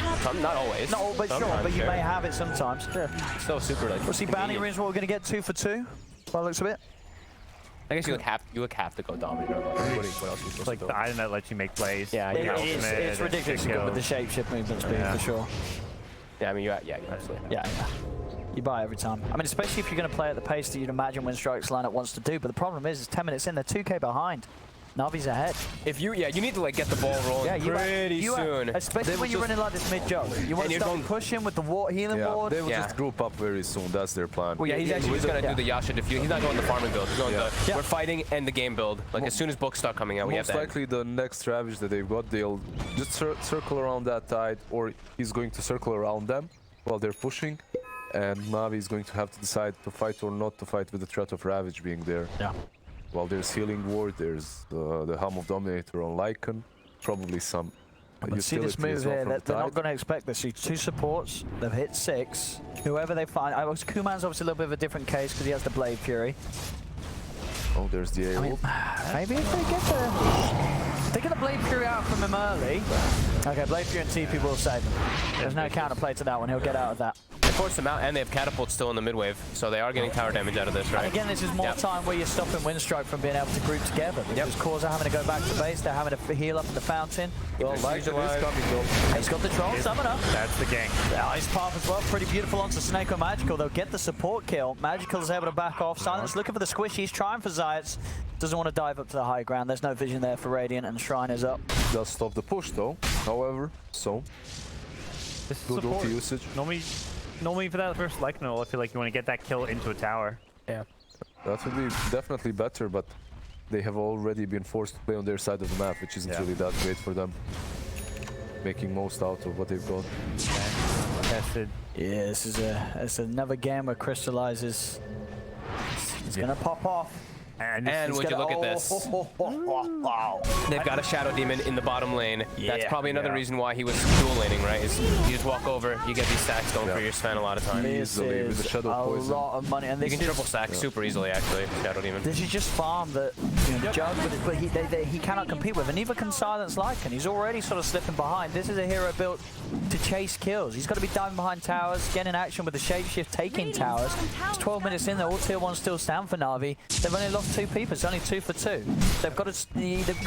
Not always. Not all, but sure, Sometimes, but you sure. may have it sometimes. Yeah. Still super like. We'll see bounty convenient. rings. What we're going to get 2 for 2. By the looks of it. I guess you have to go dominator. What else are you supposed It's like to do? the item that lets you make plays. Yeah, It yeah. is, it's ridiculously good with the shapeshift movement speed for sure. Yeah, I mean, you absolutely. Yeah. You buy every time. I mean, especially if you're going to play at the pace that you'd imagine WINSTRIKE's lineup wants to do. But the problem is, it's 10 minutes in, they're 2k behind. Navi's ahead. If you need to like get the ball rolling pretty soon. Especially when you're running like this mid-jump. You want to start pushing with the healing ward. They will just group up very soon. That's their plan. Well, yeah, he's actually just going to do the Yasha defuse. He's not going the farming build. He's going we're fighting and the game build. Like, as soon as books start coming out, we have that. Most likely the next Ravage that they've got, they'll just circle around that tide, or he's going to circle around them while they're pushing. And Navi is going to have to decide to fight or not to fight with the threat of Ravage being there. Yeah. While there's Healing Ward, there's the Helm of Dominator on Lycan, probably some But see this move here, they're not going to expect this. See, 2 supports, they've hit 6. Whoever they find, Kuman's obviously a little bit of a different case because he has the Blade Fury. Oh, there's the AoE. Maybe if they get the Blade Fury out from him early. Okay, Blade Fury and TP will save him. There's no counterplay to that one, he'll get out of that. They forced him out, and they have catapults still in the mid-wave, so they are getting tower damage out of this, right? And again, this is more time where you're stopping WINSTRIKE from being able to group together. Because Cause are having to go back to base, they're having to heal up in the fountain. Well, Lycan is coming though. He's got the troll summoner. That's the gang. The ice path as well, pretty beautiful onto Snake or Magical. They'll get the support kill. Magical's able to back off. Silence looking for the squishies, trying for Zayats. Doesn't want to dive up to the high ground. There's no vision there for Radiant, and Shrine is up. Does stop the push though, however, so This is good support. ulti usage. Normally for that first Lycan ult, I feel like you want to get that kill into a tower. Yeah. That would be definitely better, but they have already been forced to play on their side of the map, which isn't really that great for them. Making most out of what they've got. Tested. Yeah, this is another game where Crystallizes. He's gonna pop off. And would you look at this? Wow. They've got a Shadow Demon in the bottom lane. That's probably another reason why he was dual laning, right? Is you just walk over, you get these stacks going for your Sven a lot of time. This Easily with the is Shadow a Poison. lot of money, and You this can is, triple stack super easily, actually, Shadow Demon. this is just farm that Jug, but he cannot compete with, and neither can Silence Lycan. He's already sort of slipping behind. This is a hero built to chase kills. He's got to be diving behind towers, getting action with the shapeshift, taking towers. It's 12 minutes in, they're all tier 1 still stand for Navi. They've only lost 2 people, it's only 2 for 2. They've got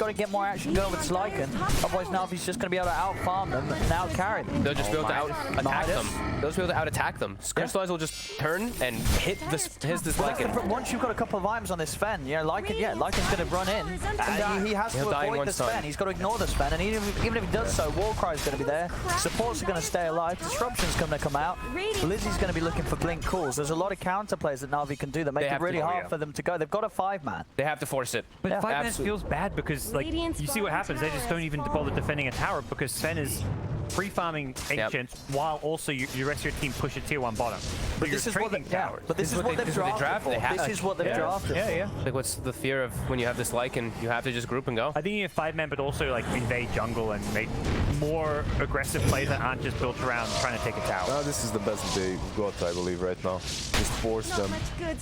to get more action going with Lycan, otherwise Navi's just going to be able to out-farm them and out-carry them. They'll just be able to out-attack them. They'll just be able to out-attack them. Crystallize will just turn and hit this Lycan. Once you've got a couple of items on this Sven, Lycan's going to run in, and he has to avoid the Sven. He's got to ignore the Sven, and even if he does so, Warcry's going to be there. Supports are going to stay alive. Disruption's going to come out. Lizzie's going to be looking for blink calls. There's a lot of counter plays that Navi can do that make it really hard for them to go. They've got a 5-man. They have to force it. But 5 minutes feels bad because, like, you see what happens. They just don't even bother defending a tower because Sven is free farming Ancients while also your rest of your team push a tier 1 bottom. But this is what trading towers. But this is what they've drafted. This is what they've drafted. Yeah. Like, what's the fear of when you have this Lycan? You have to just group and go. I think you have 5-man, but also like invade jungle and make more aggressive plays that aren't just built around trying to take a tower. This is the best that they've got, I believe, right now. Just force them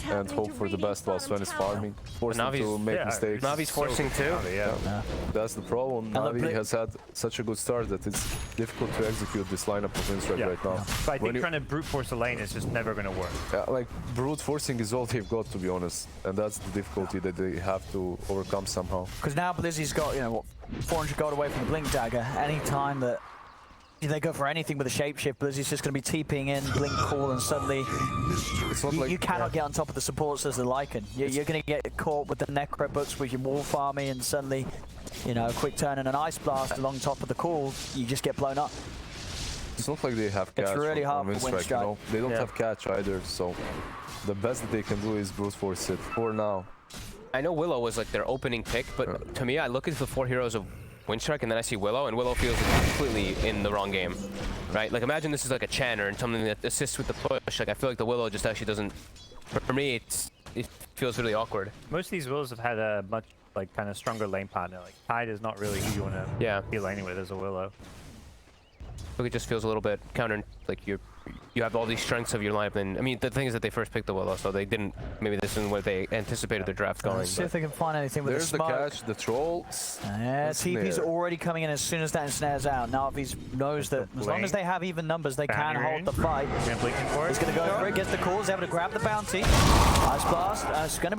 and hope for the best while Sven is farming. Force them to make mistakes. Navi's forcing too. That's the problem. Navi has had such a good start that it's difficult to execute this lineup of WINSTRIKE right now. But I think trying to brute force a lane is just never going to work. Like, brute forcing is all they've got, to be honest. And that's the difficulty that they have to overcome somehow. Because now Blizzie's got, 400 gold away from the Blink Dagger. Any time that they go for anything with a shapeshift, Blizzie's just going to be TPing in, Blink Call, and suddenly you cannot get on top of the supports as the Lycan. You're going to get caught with the Necro books with your Wolf Army, and suddenly, a quick turn and an Ice Blast along top of the Call, you just get blown up. It's not like they have catch. It's really hard for WINSTRIKE. They don't have catch either, so the best that they can do is brute force it for now. I know Willow was like their opening pick, but to me, I look at the 4 heroes of WINSTRIKE and then I see Willow, and Willow feels completely in the wrong game, right? Like, imagine this is like a Channer and something that assists with the push. Like, I feel like the Willow just actually doesn't. For me, it feels really awkward. Most of these Willows have had a much kind of stronger lane partner. Like, Tide is not really who you want to be laning with as a Willow. It just feels a little bit counter. Like, you have all these strengths of your lineup, and I mean the thing is that they first picked the Willow, so they didn't. Maybe this isn't what they anticipated their draft going. Let's see if they can find anything with the smoke. There's the catch, the trolls. Yeah, TP's already coming in as soon as that ensnares out. Navi knows that as long as they have even numbers, they can hold the fight. He's going to go for it, gets the calls, able to grab the bounty. Ice Blast, it's going to be